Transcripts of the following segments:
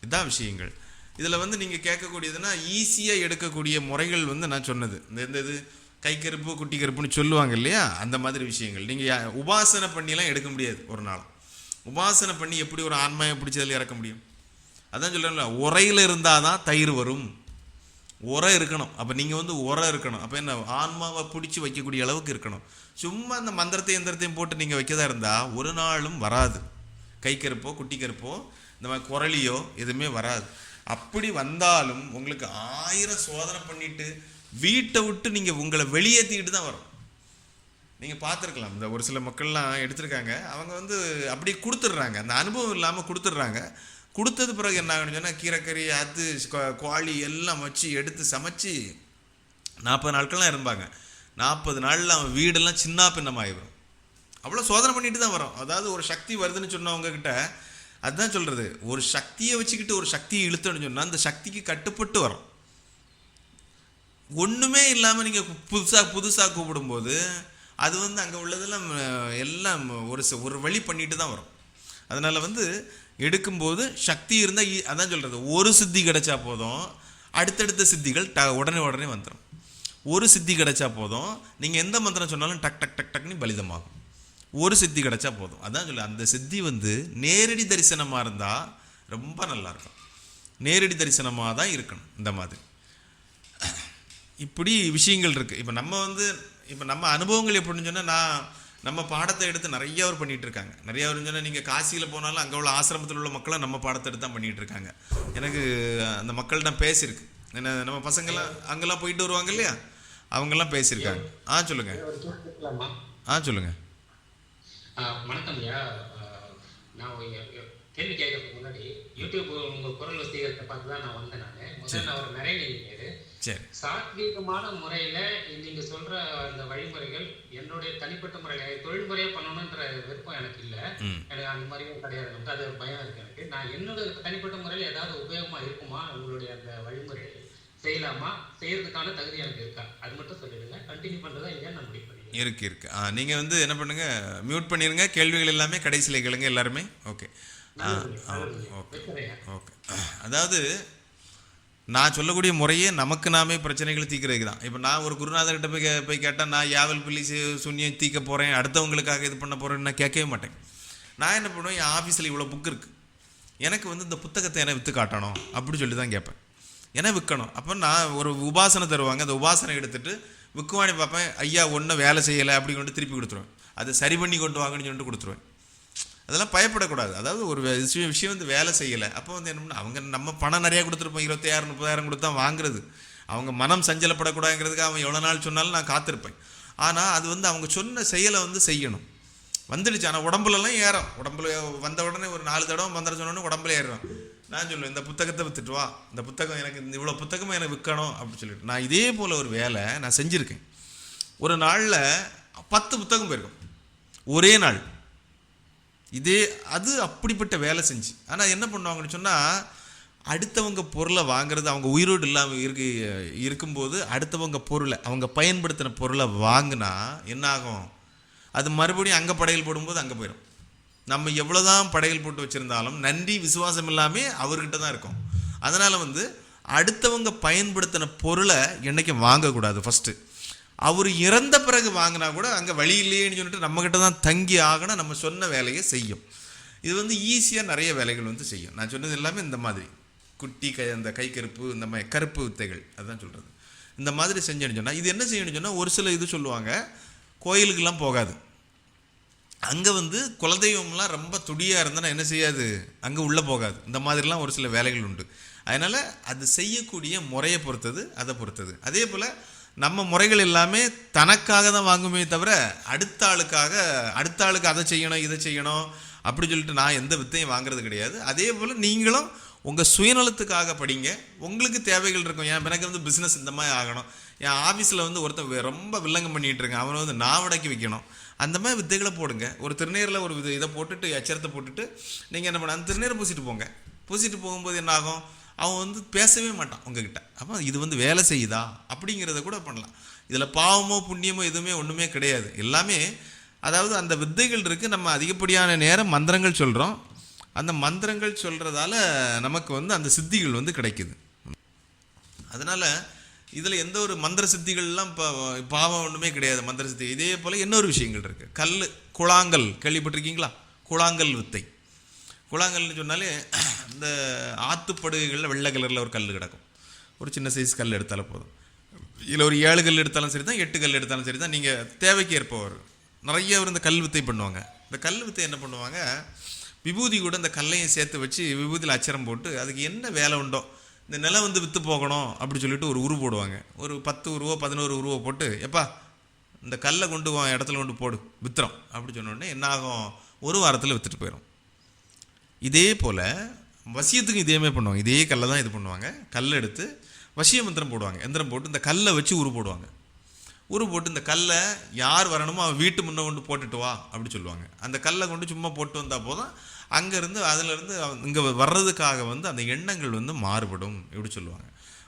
இதுதான் விஷயங்கள். இதில் வந்து நீங்கள் கேட்கக்கூடியதுன்னா ஈஸியாக எடுக்கக்கூடிய முறைகள் வந்து நான் சொன்னது இந்த இது கை கருப்பு குட்டி கருப்புன்னு சொல்லுவாங்க இல்லையா, அந்த மாதிரி விஷயங்கள். நீங்கள் உபாசனை பண்ணிலாம் எடுக்க முடியாது. ஒரு நாள் உபாசனை பண்ணி எப்படி ஒரு ஆன்மாவை பிடிச்சதில் இறக்க முடியும்? அதான் சொல்கிறேன்ல, உரையில் இருந்தால் தான் தயிர் வரும். உரை இருக்கணும். அப்போ நீங்கள் வந்து உரை இருக்கணும். அப்போ என்ன, ஆன்மாவை பிடிச்சி வைக்கக்கூடிய அளவுக்கு இருக்கணும். சும்மா அந்த மந்திரத்தையும் எந்திரத்தையும் போட்டு நீங்கள் வைக்கதா இருந்தால் ஒரு நாளும் வராது. கை கருப்போ குட்டி கருப்போ இந்த மாதிரி குரலியோ எதுவுமே வராது. அப்படி வந்தாலும் உங்களுக்கு 1000 சோதனை பண்ணிட்டு வீட்டை விட்டு நீங்கள் உங்களை வெளியேற்றிக்கிட்டு தான் வரும். நீங்கள் பார்த்துருக்கலாம், இந்த ஒரு சில மக்கள்லாம் எடுத்திருக்காங்க, அவங்க வந்து அப்படியே கொடுத்துட்றாங்க, அந்த அனுபவம் இல்லாமல் கொடுத்துட்றாங்க. கொடுத்தது பிறகு என்ன ஆகணும்னு சொன்னால் கீரைக்கறி அது கோழி எல்லாம் வச்சு எடுத்து சமைச்சு 40 நாட்கள்லாம் இருப்பாங்க. 40 நாளில் அவன் வீடெல்லாம் சின்ன பின்னமாகிடும். அவ்வளோ சோதனை பண்ணிட்டு தான் வரோம். அதாவது ஒரு சக்தி வருதுன்னு சொன்னவங்கக்கிட்ட அதுதான் சொல்கிறது, ஒரு சக்தியை வச்சுக்கிட்டு ஒரு சக்தியை இழுத்தோன்னு சொன்னால் அந்த சக்திக்கு கட்டுப்பட்டு வரும். ஒன்றுமே இல்லாமல் நீங்கள் புதுசாக கூப்பிடும்போது அது வந்து அங்கே உள்ளதெல்லாம் எல்லாம் ஒரு வழி பண்ணிட்டு தான் வரும். அதனால் வந்து எடுக்கும்போது சக்தி இருந்தால் அதான் சொல்கிறது, ஒரு சித்தி கிடைச்சா போதும் அடுத்தடுத்த சித்திகள் உடனே வந்துடும். ஒரு சித்தி கிடைச்சா போதும் நீங்கள் எந்த மந்திரம் சொன்னாலும் டக் டக் டக் டக்னு பலிதமாகும். ஒரு சித்தி கிடைச்சா போதும். அதான் சொல்ல, அந்த சித்தி வந்து நேரடி தரிசனமாக இருந்தால் ரொம்ப நல்லாயிருக்கும். நேரடி தரிசனமாக தான் இருக்கணும். இந்த மாதிரி இப்படி விஷயங்கள் இருக்குது. இப்போ நம்ம அனுபவங்கள் எப்படின்னு சொன்னால், நம்ம பாடத்தை எடுத்து நிறைய பேர் பண்ணிகிட்டு இருக்காங்க. நிறைய பேர் சொன்னால் நீங்கள் காசியில் போனாலும் அங்கே உள்ள ஆசிரமத்தில் உள்ள மக்களை நம்ம பாடத்தை எடுத்து தான் பண்ணிகிட்டு இருக்காங்க. எனக்கு அந்த மக்கள்கிட்ட பேசியிருக்கு. என்ன, நம்ம பசங்கள்லாம் அங்கெல்லாம் போயிட்டு வருவாங்க இல்லையா, அவங்கெல்லாம் பேசியிருக்காங்க. சொல்லுங்கள். சொல்லுங்கள். வணக்கம் ஐயா. நான் கேள்வி கேட்கறதுக்கு முன்னாடி யூடியூப் உங்கள் குரல் வசதிகளை பார்த்து தான் நான் வந்தேன். நான் அவர் நிறைய பேர் சாத்வீகமான முறையில் நீங்கள் சொல்கிற அந்த வழிமுறைகள் என்னுடைய தனிப்பட்ட முறையில் தொழில்முறையாக பண்ணணுன்ற விருப்பம் எனக்கு இல்லை. எனக்கு அந்த மாதிரியும் கிடையாது. அது பயம் இருக்குது எனக்கு. நான் என்னோட தனிப்பட்ட முறையில் ஏதாவது உபயோகமாக இருக்குமா, உங்களுடைய அந்த வழிமுறை செய்யலாமா, செய்யறதுக்கான தகுதி எனக்கு இருக்கா, அது மட்டும் சொல்லிடுங்க. கண்டினியூ பண்ணுறதா இல்லையா நான் முடிவு பண்ணி இருக்கு. நீங்கள் வந்து என்ன பண்ணுங்க, மியூட் பண்ணிடுங்க. கேள்விகள் எல்லாமே கடைசியில் கேளுங்க எல்லாருமே. ஓகே. ஓகே. அதாவது நான் சொல்லக்கூடிய முறையே நமக்கு நாமே பிரச்சனைகளை தீர்க்கிறதுக்கு தான். இப்போ நான் ஒரு குருநாதர்கிட்ட போய் கேட்டால் நான் யாவல் பிள்ளி சுண்ணியம் தீர்க்க போகிறேன், அடுத்தவங்களுக்காக இது பண்ண போகிறேன்னு நான் கேட்கவே மாட்டேன். நான் என்ன பண்ணுவேன், என் ஆஃபீஸில் இவ்வளோ புக் இருக்குது, எனக்கு வந்து இந்த புத்தகத்தை என்ன விற்று காட்டணும் அப்படி சொல்லி தான் கேட்பேன். ஏன்னா விற்கணும். அப்போ நான் ஒரு உபாசனை தருவாங்க, அந்த உபாசனை எடுத்துகிட்டு விற்குவானி பார்ப்பேன். ஐயா ஒன்றும் வேலை செய்யலை அப்படி கொண்டு திருப்பி கொடுத்துருவேன். அதை சரி பண்ணி கொண்டு வாங்கன்னு சொல்லிட்டு கொடுத்துருவேன். அதெல்லாம் பயப்படக்கூடாது. அதாவது ஒரு விஷயம் வந்து வேலை செய்யலை, அப்போ வந்து என்ன பண்ணால் அவங்க நம்ம பணம் நிறையா கொடுத்துருப்போம், 20,000 30,000 கொடுத்தா வாங்குறது. அவங்க மனம் சஞ்சலப்படக்கூடாதுங்கிறதுக்கு அவன் எவ்வளோ நாள் சொன்னாலும் நான் காத்திருப்பேன். ஆனால் அது வந்து அவங்க சொன்ன செயலை வந்து செய்யணும். வந்துடுச்சு. ஆனால் உடம்புலலாம் ஏறும். உடம்புல வந்த உடனே ஒரு 4 தடவை மந்திரம் சொன்னோடனே உடம்புல ஏறும். நான் சொல்லுவேன், இந்த புத்தகத்தை விற்றுட்டு வா, இந்த புத்தகம் எனக்கு இவ்வளோ புத்தகமும் எனக்கு விற்கணும் அப்படின்னு சொல்லிட்டு. நான் இதே போல் ஒரு வேலை நான் செஞ்சுருக்கேன். ஒரு நாளில் 10 புத்தகம் போயிருக்கோம் ஒரே நாள். அது அப்படிப்பட்ட வேலை செஞ்சு. ஆனால் என்ன பண்ணுவாங்கன்னு சொன்னால், அடுத்தவங்க பொருளை வாங்குறது, அவங்க உயிரோடு இல்லாமல் இருக்கும்போது அடுத்தவங்க பொருளை, அவங்க பயன்படுத்தின பொருளை வாங்கினா என்ன ஆகும், அது மறுபடியும் அங்கே படையல் போடும்போது அங்கே போயிடும். நம்ம எவ்வளோதான் படையல் போட்டு வச்சுருந்தாலும் நன்றி விசுவாசம் இல்லாமல் அவர்கிட்ட தான் இருக்கும். அதனால் வந்து அடுத்தவங்க பயன்படுத்தின பொருளை என்றைக்கும் வாங்கக்கூடாது. ஃபஸ்ட்டு அவர் இறந்த பிறகு வாங்கினா கூட அங்கே வழி இல்லையேன்னு சொல்லிட்டு நம்மக்கிட்ட தான் தங்கி ஆகணும். நம்ம சொன்ன வேலையை செய்யும். இது வந்து ஈஸியாக நிறைய வேலைகள் வந்து செய்யும். நான் சொன்னது எல்லாமே இந்த மாதிரி குட்டி அந்த கை கருப்பு, இந்த மாதிரி கருப்பு வித்தைகள், அதுதான் சொல்கிறது. இந்த மாதிரி செஞ்சேன்னு சொன்னால் இது என்ன செய்யணும்னு சொன்னால், ஒரு சில இது சொல்லுவாங்க, கோயிலுக்கெல்லாம் போகாது. அங்கே வந்து குலதெய்வம்லாம் ரொம்ப துடியாக இருந்தால் என்ன செய்யாது, அங்கே உள்ளே போகாது. இந்த மாதிரிலாம் ஒரு சில வேலைகள் உண்டு. அதனால் அது செய்யக்கூடிய முறையை பொறுத்தது, அதை பொறுத்தது. அதே போல் நம்ம முறைகள் எல்லாமே தனக்காக தான் வாங்குமே தவிர அடுத்த ஆளுக்கு அதை செய்யணும் இதை செய்யணும் அப்படி சொல்லிட்டு நான் எந்த வித்தையும் வாங்குறது கிடையாது. அதே போல் நீங்களும் உங்கள் சுயநலத்துக்காக படிங்க. உங்களுக்கு தேவைகள் இருக்கும். எனக்கு வந்து பிஸ்னஸ் இந்த மாதிரி ஆகணும், என் ஆஃபீஸில் வந்து ஒருத்தன் ரொம்ப வில்லங்கம் பண்ணிகிட்டு இருக்கேன், அவனை வந்து நாவடக்கி வைக்கணும், அந்த மாதிரி வித்தைகளை போடுங்க. ஒரு திருநீரில் ஒரு இதை போட்டுட்டு அச்சரத்தை போட்டுட்டு நீங்கள் என்ன பண்ண, அந்த திருநீரை பூசிட்டு போகும்போது என்ன ஆகும், அவன் வந்து பேசவே மாட்டான் உங்ககிட்ட. அப்போ இது வந்து வேலை செய்யுதா அப்படிங்கிறத கூட பண்ணலாம். இதில் பாவமோ புண்ணியமோ எதுவுமே ஒன்றுமே கிடையாது. எல்லாமே அதாவது அந்த வித்தைகள் இருக்குது. நம்ம அதிகப்படியான நேரம் மந்திரங்கள் சொல்கிறோம். அந்த மந்திரங்கள் சொல்கிறதால நமக்கு வந்து அந்த சித்திகள் வந்து கிடைக்குது. அதனால் இதில் எந்த ஒரு மந்திர சித்திகள்லாம் பாவம் ஒன்றுமே கிடையாது. மந்திர சித்தி இதே போல் இன்னொரு விஷயங்கள் இருக்குது. குழாங்கல் கேள்விப்பட்டிருக்கீங்களா? குழாங்கல் வித்தை. குழாங்கல்னு சொன்னாலே இந்த ஆற்றுப்படுகளில் வெள்ளை கலரில் ஒரு கல் கிடக்கும். ஒரு சின்ன சைஸ் கல் எடுத்தாலும் போதும். இதில் ஒரு 7 கல் எடுத்தாலும் சரி தான், 8 கல் எடுத்தாலும் சரி தான், நீங்கள் தேவைக்கு ஏற்பவர் நிறைய இந்த கல் வித்தை பண்ணுவாங்க. இந்த கல் வித்தை என்ன பண்ணுவாங்க, விபூதி கூட இந்த கல்லையும் சேர்த்து வச்சு விபூதியில் அச்சரம் போட்டு அதுக்கு என்ன வேலை உண்டோ, இந்த நிலம் வந்து விற்று போகணும் அப்படி சொல்லிட்டு ஒரு உரு போடுவாங்க. ஒரு 10 உருவோ 11 உருவோ போட்டு, எப்பா இந்த கல்லை கொண்டு இடத்துல கொண்டு போடு வித்துறோம் அப்படி சொன்னோடனே என்ன ஆகும், ஒரு வாரத்தில் விற்றுட்டு போயிடும். இதே போல் வசியத்துக்கும் இதேமே பண்ணுவாங்க. இதே கல்லை தான் இது பண்ணுவாங்க. கல்லை எடுத்து வசிய மந்திரம் போடுவாங்க. எந்திரம் போட்டு இந்த கல்லை வச்சு உரு போடுவாங்க. உரு போட்டு இந்த கல்லை யார் வரணுமோ அவன் வீட்டு முன்னே கொண்டு போட்டுட்டு வா அப்படி சொல்லுவாங்க. அந்த கல்லை கொண்டு சும்மா போட்டு வந்தால் போதும், அங்கேருந்து அதிலேருந்து இங்கே வர்றதுக்காக வந்து அந்த எண்ணங்கள் வந்து மாறுபடும் இப்படி சொல்லுவாங்க.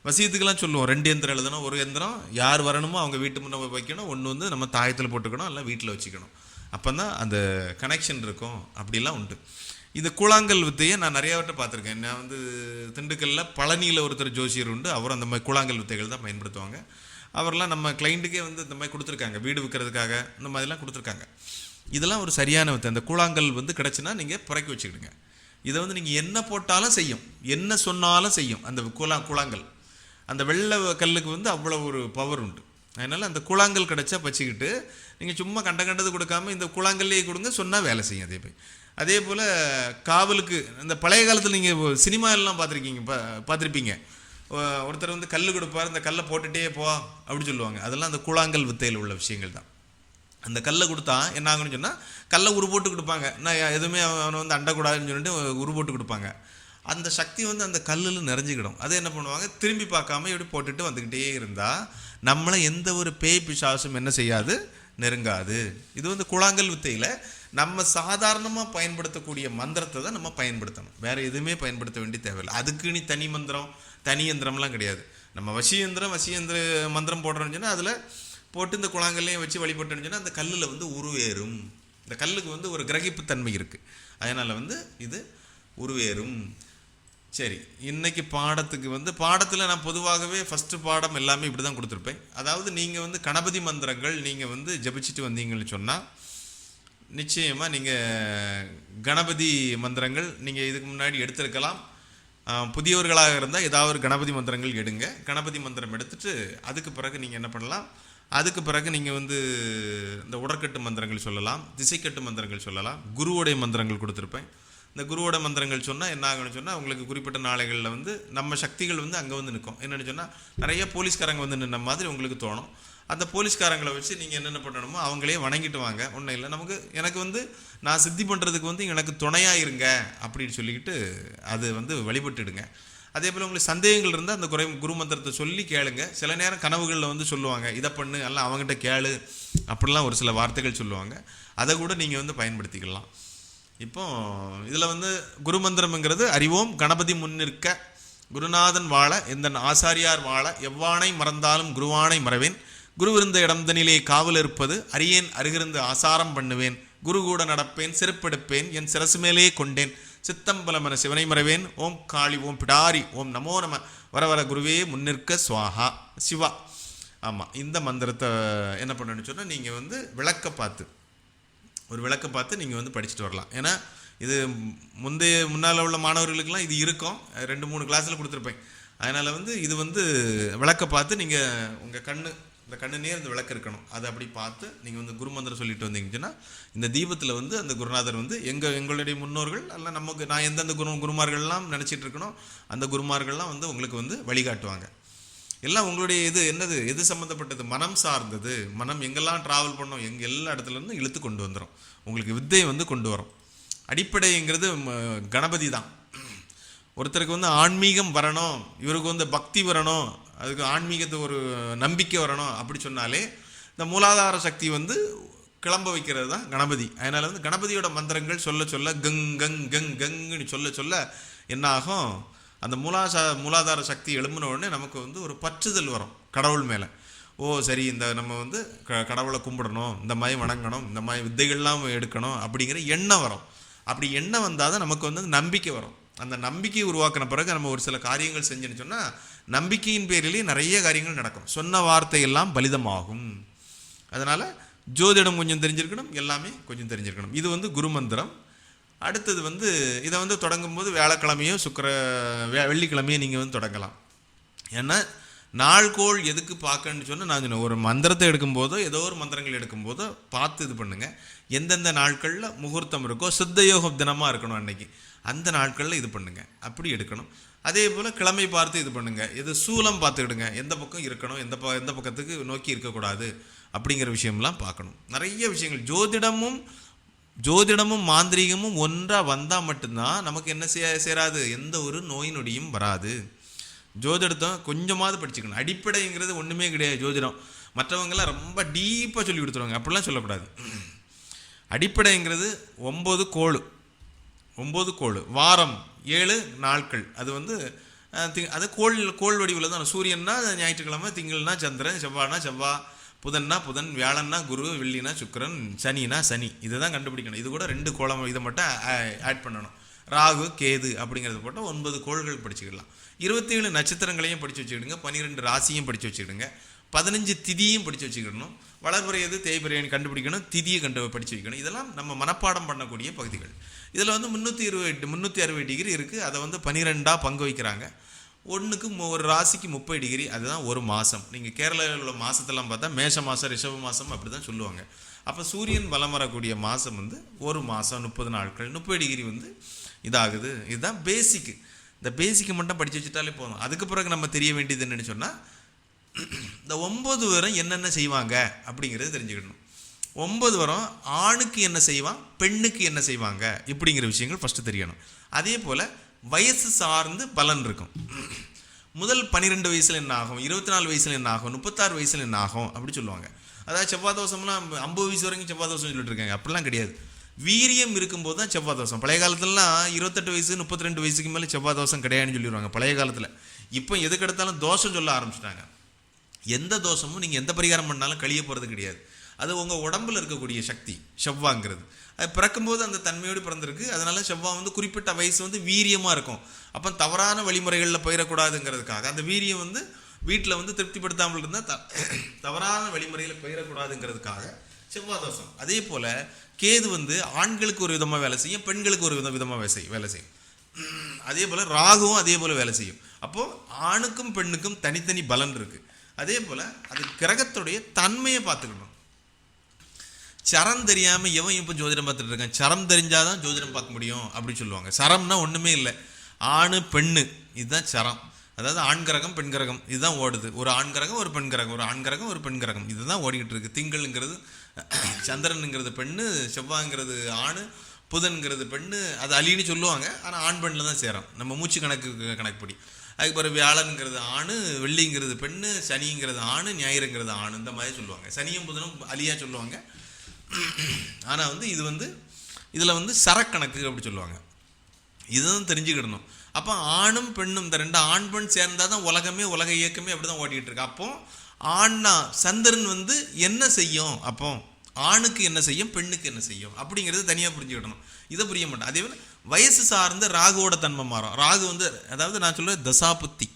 வசியத்துக்கெல்லாம் சொல்லுவோம், 2 எந்திரம் எழுதணும். ஒரு எந்திரம் யார் வரணுமோ அவங்க வீட்டு முன்னே வைக்கணும், ஒன்று வந்து நம்ம தாயத்தில் போட்டுக்கணும், இல்லை வீட்டில் வச்சுக்கணும். அப்போ தான் அந்த கனெக்ஷன் இருக்கும். அப்படிலாம் உண்டு. இந்த கூழாங்கல் வித்தையை நான் நிறையாவற்றை பார்த்துருக்கேன். நான் வந்து திண்டுக்கல்லில் பழனியில் ஒருத்தர் ஜோசியர் உண்டு. அவர் அந்த மாதிரி கூழாங்கல் வித்தைகள் தான் பயன்படுத்துவாங்க. அவரெல்லாம் நம்ம கிளைண்ட்டுக்கே வந்து இந்த மாதிரி கொடுத்துருக்காங்க, வீடு விற்கிறதுக்காக இந்த மாதிரிலாம் கொடுத்துருக்காங்க. இதெல்லாம் ஒரு சரியான வித்தை. அந்த கூழாங்கல் வந்து கிடச்சின்னா நீங்கள் புறக்கி வச்சுக்கிடுங்க. இதை வந்து நீங்கள் என்ன போட்டாலும் செய்யும், என்ன சொன்னாலும் செய்யும். அந்த கூழாங்கல் அந்த வெள்ளை கல்லுக்கு வந்து அவ்வளோ ஒரு பவர் உண்டு. அதனால் அந்த கூழாங்கல் கிடச்சா வச்சுக்கிட்டு நீங்கள் சும்மா கண்டது கொடுக்காமல் இந்த கூழாங்கல்லையே கொடுங்க, சொன்னால் வேலை செய்யும். அதே போல் காவலுக்கு இந்த பழைய காலத்தில் நீங்கள் சினிமாலெலாம் பார்த்துருப்பீங்க. ஒருத்தர் வந்து கல் கொடுப்பார், இந்த கல்லை போட்டுகிட்டே போ அப்படி சொல்லுவாங்க. அதெல்லாம் அந்த கூழாங்கல் வித்தையில் உள்ள விஷயங்கள் தான். அந்த கல்லை கொடுத்தா என்ன ஆகுன்னு சொன்னால், கல்லை உரு போட்டு கொடுப்பாங்க. நான் எதுவுமே அவனை வந்து அண்டக்கூடாதுன்னு சொல்லிட்டு உரு போட்டு கொடுப்பாங்க. அந்த சக்தி வந்து அந்த கல்லில் நிறைஞ்சிக்கிடும். அதை என்ன பண்ணுவாங்க, திரும்பி பார்க்காம இப்படி போட்டுட்டு வந்துக்கிட்டே இருந்தால் நம்மளை எந்த ஒரு பேய் பிசாசும் என்ன செய்யாது, நெருங்காது. இது வந்து கூழாங்கல் வித்தையில் நம்ம சாதாரணமாக பயன்படுத்தக்கூடிய மந்திரத்தை தான் நம்ம பயன்படுத்தணும். வேறு எதுவுமே பயன்படுத்த வேண்டிய தேவையில்லை. அதுக்கு நீ தனி மந்திரம் தனி எந்திரம்லாம் கிடையாது. நம்ம வசியந்திர மந்திரம் போடுறோன்னு சொன்னால் அதில் போட்டு இந்த குழாங்கல்லையும் வச்சு வழிபட்டோன்னு சொன்னால் அந்த கல்லில் வந்து உருவேறும். இந்த கல்லுக்கு வந்து ஒரு கிரகிப்பு தன்மை இருக்குது. அதனால் வந்து இது உருவேறும். சரி, இன்னைக்கு பாடத்துக்கு வந்து பாடத்தில் நான் பொதுவாகவே ஃபஸ்ட்டு பாடம் எல்லாமே இப்படி தான் கொடுத்துருப்பேன். அதாவது நீங்கள் வந்து கணபதி மந்திரங்கள் நீங்கள் வந்து ஜபிச்சுட்டு வந்தீங்கன்னு சொன்னால் நிச்சயமாக நீங்கள் கணபதி மந்திரங்கள் நீங்கள் இதுக்கு முன்னாடி எடுத்திருக்கலாம். புதியவர்களாக இருந்தால் ஏதாவது ஒரு கணபதி மந்திரங்கள் எடுங்க. கணபதி மந்திரம் எடுத்துட்டு அதுக்கு பிறகு நீங்கள் என்ன பண்ணலாம், அதுக்கு பிறகு நீங்கள் வந்து இந்த உடற்கட்டு மந்திரங்கள் சொல்லலாம், திசைக்கட்டு மந்திரங்கள் சொல்லலாம். குருவோடைய மந்திரங்கள் கொடுத்துருப்பேன். இந்த குருவோட மந்திரங்கள் சொன்னால் என்ன ஆகுன்னு சொன்னால், உங்களுக்கு குறிப்பிட்ட நாளைகளில் வந்து நம்ம சக்திகள் வந்து அங்கே வந்து நிற்கும். என்னென்னு சொன்னால், நிறைய போலீஸ்காரங்க வந்து நின்ன மாதிரி உங்களுக்கு தோணும். அந்த போலீஸ்காரங்களை வச்சு நீங்கள் என்னென்ன பண்ணணுமோ அவங்களே வணங்கிட்டு வாங்க. ஒன்றும் இல்லை, எனக்கு வந்து நான் சித்தி பண்ணுறதுக்கு வந்து எனக்கு துணையாக இருங்க அப்படின்னு சொல்லிக்கிட்டு அது வந்து வழிபட்டுடுங்க. அதே போல் உங்களுக்கு சந்தேகங்கள் இருந்தால் அந்த குரு மந்திரத்தை சொல்லி கேளுங்க. சில நேரம் கனவுகளில் வந்து சொல்லுவாங்க, இதை பண்ணு எல்லாம் அவங்ககிட்ட கேளு அப்படிலாம் ஒரு சில வார்த்தைகள் சொல்லுவாங்க. அதை கூட நீங்கள் வந்து பயன்படுத்திக்கலாம். இப்போ இதில் வந்து குருமந்திரம்ங்கிறது அறிவோம் கணபதி முன்னிற்க குருநாதன் வாழ எந்த ஆசாரியார் வாழ எவ்வானை மறந்தாலும் குருவானை மறவேன் குருவிருந்த இடம்தனிலே காவல் இருப்பது அரியேன் அருகிருந்து ஆசாரம் பண்ணுவேன் குரு கூட நடப்பேன் செருப்பெடுப்பேன் என் சிரசு மேலே கொண்டேன் சித்தம்பலமன சிவனை மறவேன் ஓம் காளி ஓம் பிடாரி ஓம் நமோ நம வர வர குருவே முன்னிற்க சுவாஹா சிவா. ஆமாம், இந்த மந்திரத்தை என்ன பண்ணணும்னு சொன்னால் நீங்கள் வந்து ஒரு விளக்க பார்த்து நீங்கள் வந்து படிச்சுட்டு வரலாம். ஏன்னா இது முன்னால் உள்ள மாணவர்களுக்கெல்லாம் இது இருக்கும். 2-3 கிளாஸில் கொடுத்துருப்பேன். அதனால் வந்து இது வந்து விளக்க பார்த்து நீங்கள் உங்கள் இந்த கண்ணு நேர் இந்த விளக்கு இருக்கணும். அதை அப்படி பார்த்து நீங்கள் வந்து குருமந்திரம் சொல்லிட்டு வந்தீங்கன்னா இந்த தீபத்தில் வந்து அந்த குருநாதர் வந்து எங்களுடைய முன்னோர்கள் எல்லாம் நமக்கு நான் எந்தெந்த குருமார்கள்லாம் நினச்சிட்டு இருக்கணும் அந்த குருமார்கள்லாம் வந்து உங்களுக்கு வந்து வழிகாட்டுவாங்க. எல்லாம் உங்களுடைய எது சம்மந்தப்பட்டது, மனம் சார்ந்தது. மனம் எங்கெல்லாம் ட்ராவல் பண்ணோம் எல்லா இடத்துலேருந்து இழுத்து கொண்டு வந்துடும். உங்களுக்கு வித்தை வந்து கொண்டு வரும். அடிப்படைங்கிறது கணபதி தான். ஒருத்தருக்கு வந்து ஆன்மீகம் வரணும், இவருக்கு வந்து பக்தி வரணும், அதுக்கு ஆன்மீகத்தை ஒரு நம்பிக்கை வரணும் அப்படி சொன்னாலே இந்த மூலாதார சக்தி வந்து கிளம்ப வைக்கிறது தான் கணபதி. அதனால் வந்து கணபதியோட மந்திரங்கள் சொல்ல கங் கங் கங் கங்குன்னு சொல்ல என்ன ஆகும், அந்த மூலாதார சக்தி எழும்பின உடனே நமக்கு வந்து ஒரு பற்றுதல் வரும் கடவுள் மேலே. சரி, இந்த நம்ம வந்து கடவுளை கும்பிடணும், இந்த மாதிரி வணங்கணும், இந்த மாதிரி வித்தைகள்லாம் எடுக்கணும் அப்படிங்கிற எண்ணம் வரும். அப்படி எண்ணம் வந்தால் தான் நமக்கு வந்து நம்பிக்கை வரும். அந்த நம்பிக்கையை உருவாக்கின பிறகு நம்ம ஒரு சில காரியங்கள் செஞ்சுன்னு சொன்னால் நம்பிக்கையின் பேரிலேயே நிறைய காரியங்கள் நடக்கும். சொன்ன வார்த்தையெல்லாம் பலிதமாகும். அதனால் ஜோதிடம் கொஞ்சம் தெரிஞ்சிருக்கணும், எல்லாமே கொஞ்சம் தெரிஞ்சிருக்கணும். இது வந்து குருமந்திரம். அடுத்தது வந்து இதை வந்து தொடங்கும்போது வியாழக்கிழமையோ வெள்ளிக்கிழமையோ நீங்கள் வந்து தொடங்கலாம். ஏன்னா நாள்கோள் எதுக்கு பார்க்கணுன்னு சொன்னால் நான் சொன்னேன், ஒரு மந்திரத்தை எடுக்கும்போதோ ஏதோ ஒரு மந்திரங்கள் எடுக்கும்போதோ பார்த்து இது பண்ணுங்கள். எந்தெந்த நாட்களில் முகூர்த்தம் இருக்கோ, சித்தயோக தினமாக இருக்கணும் அன்னைக்கு, அந்த நாட்களில் இது பண்ணுங்கள், அப்படி எடுக்கணும். அதே போல் கிழமை பார்த்து இது பண்ணுங்கள். இது சூலம் பார்த்துக்கிடுங்க, எந்த பக்கம் இருக்கணும், எந்த பக்கத்துக்கு நோக்கி இருக்கக்கூடாது அப்படிங்கிற விஷயம்லாம் பார்க்கணும். நிறைய விஷயங்கள் ஜோதிடமும் மாந்திரீகமும் ஒன்றாக வந்தால் மட்டும்தான் நமக்கு என்ன சேராது, எந்த ஒரு நோய் நொடியும் வராது. ஜோதிடத்தை கொஞ்சமாவது படிச்சுக்கணும். அடிப்படைங்கிறது ஒன்றுமே கிடையாது. ஜோதிடம் மற்றவங்கெல்லாம் ரொம்ப டீப்பாக சொல்லி கொடுத்துருவாங்க, அப்படிலாம் சொல்லக்கூடாது. அடிப்படைங்கிறது 9 கோள், வாரம் 7 நாட்கள். அது வந்து அது கோள் வடிவில் தான். சூரியன்னா ஞாயிற்றுக்கிழமை, திங்கள்னா சந்திரன், செவ்வாய்னா செவ்வாய், புதன்னா புதன், வியாழன்னா குரு, வெள்ளினா சுக்கிரன், சனினா சனி. இதை தான் கண்டுபிடிக்கணும். இது கூட 2 கோளம் இதை மட்டும் ஆட் பண்ணணும். ராகு கேது அப்படிங்கிறது போட்டால் 9 கோள்கள் படிச்சுக்கலாம். 27 நட்சத்திரங்களையும் படித்து வச்சுக்கிடுங்க. 12 ராசியும் படித்து வச்சுக்கிடுங்க. 15 திதியும் படித்து வச்சுக்கிடணும். வளர்பிறை எது தேய்பிறைன்னு கண்டுபிடிக்கணும். திதியை படித்து வைக்கணும். இதெல்லாம் நம்ம மனப்பாடம் பண்ணக்கூடிய பகுதிகள். இதில் வந்து 360 டிகிரி இருக்குது. அதை வந்து 12ஆக பங்கு வைக்கிறாங்க. ஒரு ராசிக்கு 30 டிகிரி. அதுதான் ஒரு மாதம். நீங்கள் கேரளாவில் உள்ள மாதத்தெல்லாம் பார்த்தா மேஷ மாதம், ரிஷப மாதம் அப்படி தான் சொல்லுவாங்க. அப்போ சூரியன் பலம் வரக்கூடிய மாதம் வந்து ஒரு மாதம் 30 நாட்கள், 30 டிகிரி வந்து இதாகுது. இதுதான் பேசிக்கு. இந்த பேசிக்கை மட்டும் படித்து வச்சுட்டாலே போதும். அதுக்கு பிறகு நம்ம தெரிய வேண்டியது என்னென்னு சொன்னால், இந்த 9 வரம் என்னென்ன செய்வாங்க அப்படிங்கிறது தெரிஞ்சுக்கணும். 9 வரம் ஆணுக்கு என்ன செய்வான், பெண்ணுக்கு என்ன செய்வாங்க இப்படிங்கிற விஷயங்கள் ஃபஸ்ட்டு தெரியணும். அதே போல் வயசு சார்ந்து பலன் இருக்கும். முதல் 12 வயசில் என்ன ஆகும், 24 வயசில் என்ன ஆகும், 36 வயசில் என்ன ஆகும் அப்படி சொல்லுவாங்க. அதாவது செவ்வாய் தோஷம்லாம் 50 வயசு வரைக்கும் செவ்வாய் தோஷம் சொல்லிட்டு இருக்காங்க. அப்படிலாம் கிடையாது. வீரியம் இருக்கும்போது தான் செவ்வாய் தோஷம். பழைய காலத்துலலாம் 28 வயசு 32 வயசுக்கு மேலே செவ்வாய் தோஷம் கிடையாதுன்னு சொல்லிடுவாங்க பழைய காலத்தில். இப்போ எதுக்கு எடுத்தாலும் தோஷம் சொல்ல ஆரம்பிச்சிட்டாங்க. எந்த தோஷமும் நீங்கள் எந்த பரிகாரம் பண்ணாலும் கழிய போகிறது கிடையாது. அது உங்கள் உடம்புல இருக்கக்கூடிய சக்தி செவ்வாங்கிறது. அது பிறக்கும்போது அந்த தன்மையோடு பிறந்திருக்கு. அதனால செவ்வாய் வந்து குறிப்பிட்ட வயசு வந்து வீரியமாக இருக்கும். அப்போ தவறான வழிமுறைகளில் போயிடக்கூடாதுங்கிறதுக்காக அந்த வீரியம் வந்து வீட்டில் வந்து திருப்திப்படுத்தாமல் இருந்தால் தவறான வழிமுறையில் போயிடக்கூடாதுங்கிறதுக்காக செவ்வாய் தோஷம். அதே போல் கேது வந்து ஆண்களுக்கு ஒரு விதமாக வேலை செய்யும், பெண்களுக்கு ஒரு விதமாக வேலை செய்யும். அதே போல் ராகுவும் அதே போல் வேலை செய்யும். அப்போது ஆணுக்கும் பெண்ணுக்கும் தனித்தனி பலன் இருக்குது. அதே போல் அது கிரகத்துடைய தன்மையை பார்த்துக்கணும். சரம் தெரியாமல் எவன் இப்போ ஜோதிடம் பார்த்துட்டு இருக்கான். சரம் தெரிஞ்சாதான் ஜோதிடம் பார்க்க முடியும் அப்படின்னு சொல்லுவாங்க. சரம்னா ஒன்றுமே இல்லை, ஆணு பெண்ணு, இதுதான் சரம். அதாவது ஆண் கிரகம் பெண் கிரகம் இதுதான் ஓடுது. ஒரு ஆண் கிரகம் ஒரு பெண் கிரகம், ஒரு ஆண் கிரகம் ஒரு பெண் கிரகம், இதுதான் ஓடிக்கிட்டு இருக்குது. திங்கள்ங்கிறது சந்திரனுங்கிறது பெண்ணு, செவ்வாய்ங்கிறது ஆணு, புதன்கிறது பெண்ணு. அது அலின்னு சொல்லுவாங்க, ஆனால் ஆண் பெண்ணில் தான் சேரும் நம்ம மூச்சு கணக்குப்படி. அதுக்கு பிறகு வியாழனுங்கிறது ஆணு, வெள்ளிங்கிறது பெண்ணு, சனிங்கிறது ஆணு, ஞாயிறுங்கிறது ஆணு, இந்த மாதிரி சொல்லுவாங்க. சனியும் புதனும் அலியாக சொல்லுவாங்க. ஆனால் வந்து இது வந்து இதில் வந்து சரக்கணக்கு அப்படி சொல்லுவாங்க. இதுதான் தெரிஞ்சுக்கிடணும். அப்போ ஆணும் பெண்ணும் இந்த 2 ஆண் பெண் சேர்ந்தால் தான் உலக இயக்கமே அப்படி தான் ஓடிக்கிட்டு இருக்கு. அப்போ ஆண்னா சந்திரன் வந்து என்ன செய்யும், அப்போ ஆணுக்கு என்ன செய்யும், பெண்ணுக்கு என்ன செய்யும் அப்படிங்கிறது தனியாக புரிஞ்சுக்கிடணும். இதை புரிய மாட்டேன். அதே போல் வயசு சார்ந்து ராகுவோட தன்மை மாறும். ராகு வந்து அதாவது நான் சொல்லுவேன் தசாபுத்தி.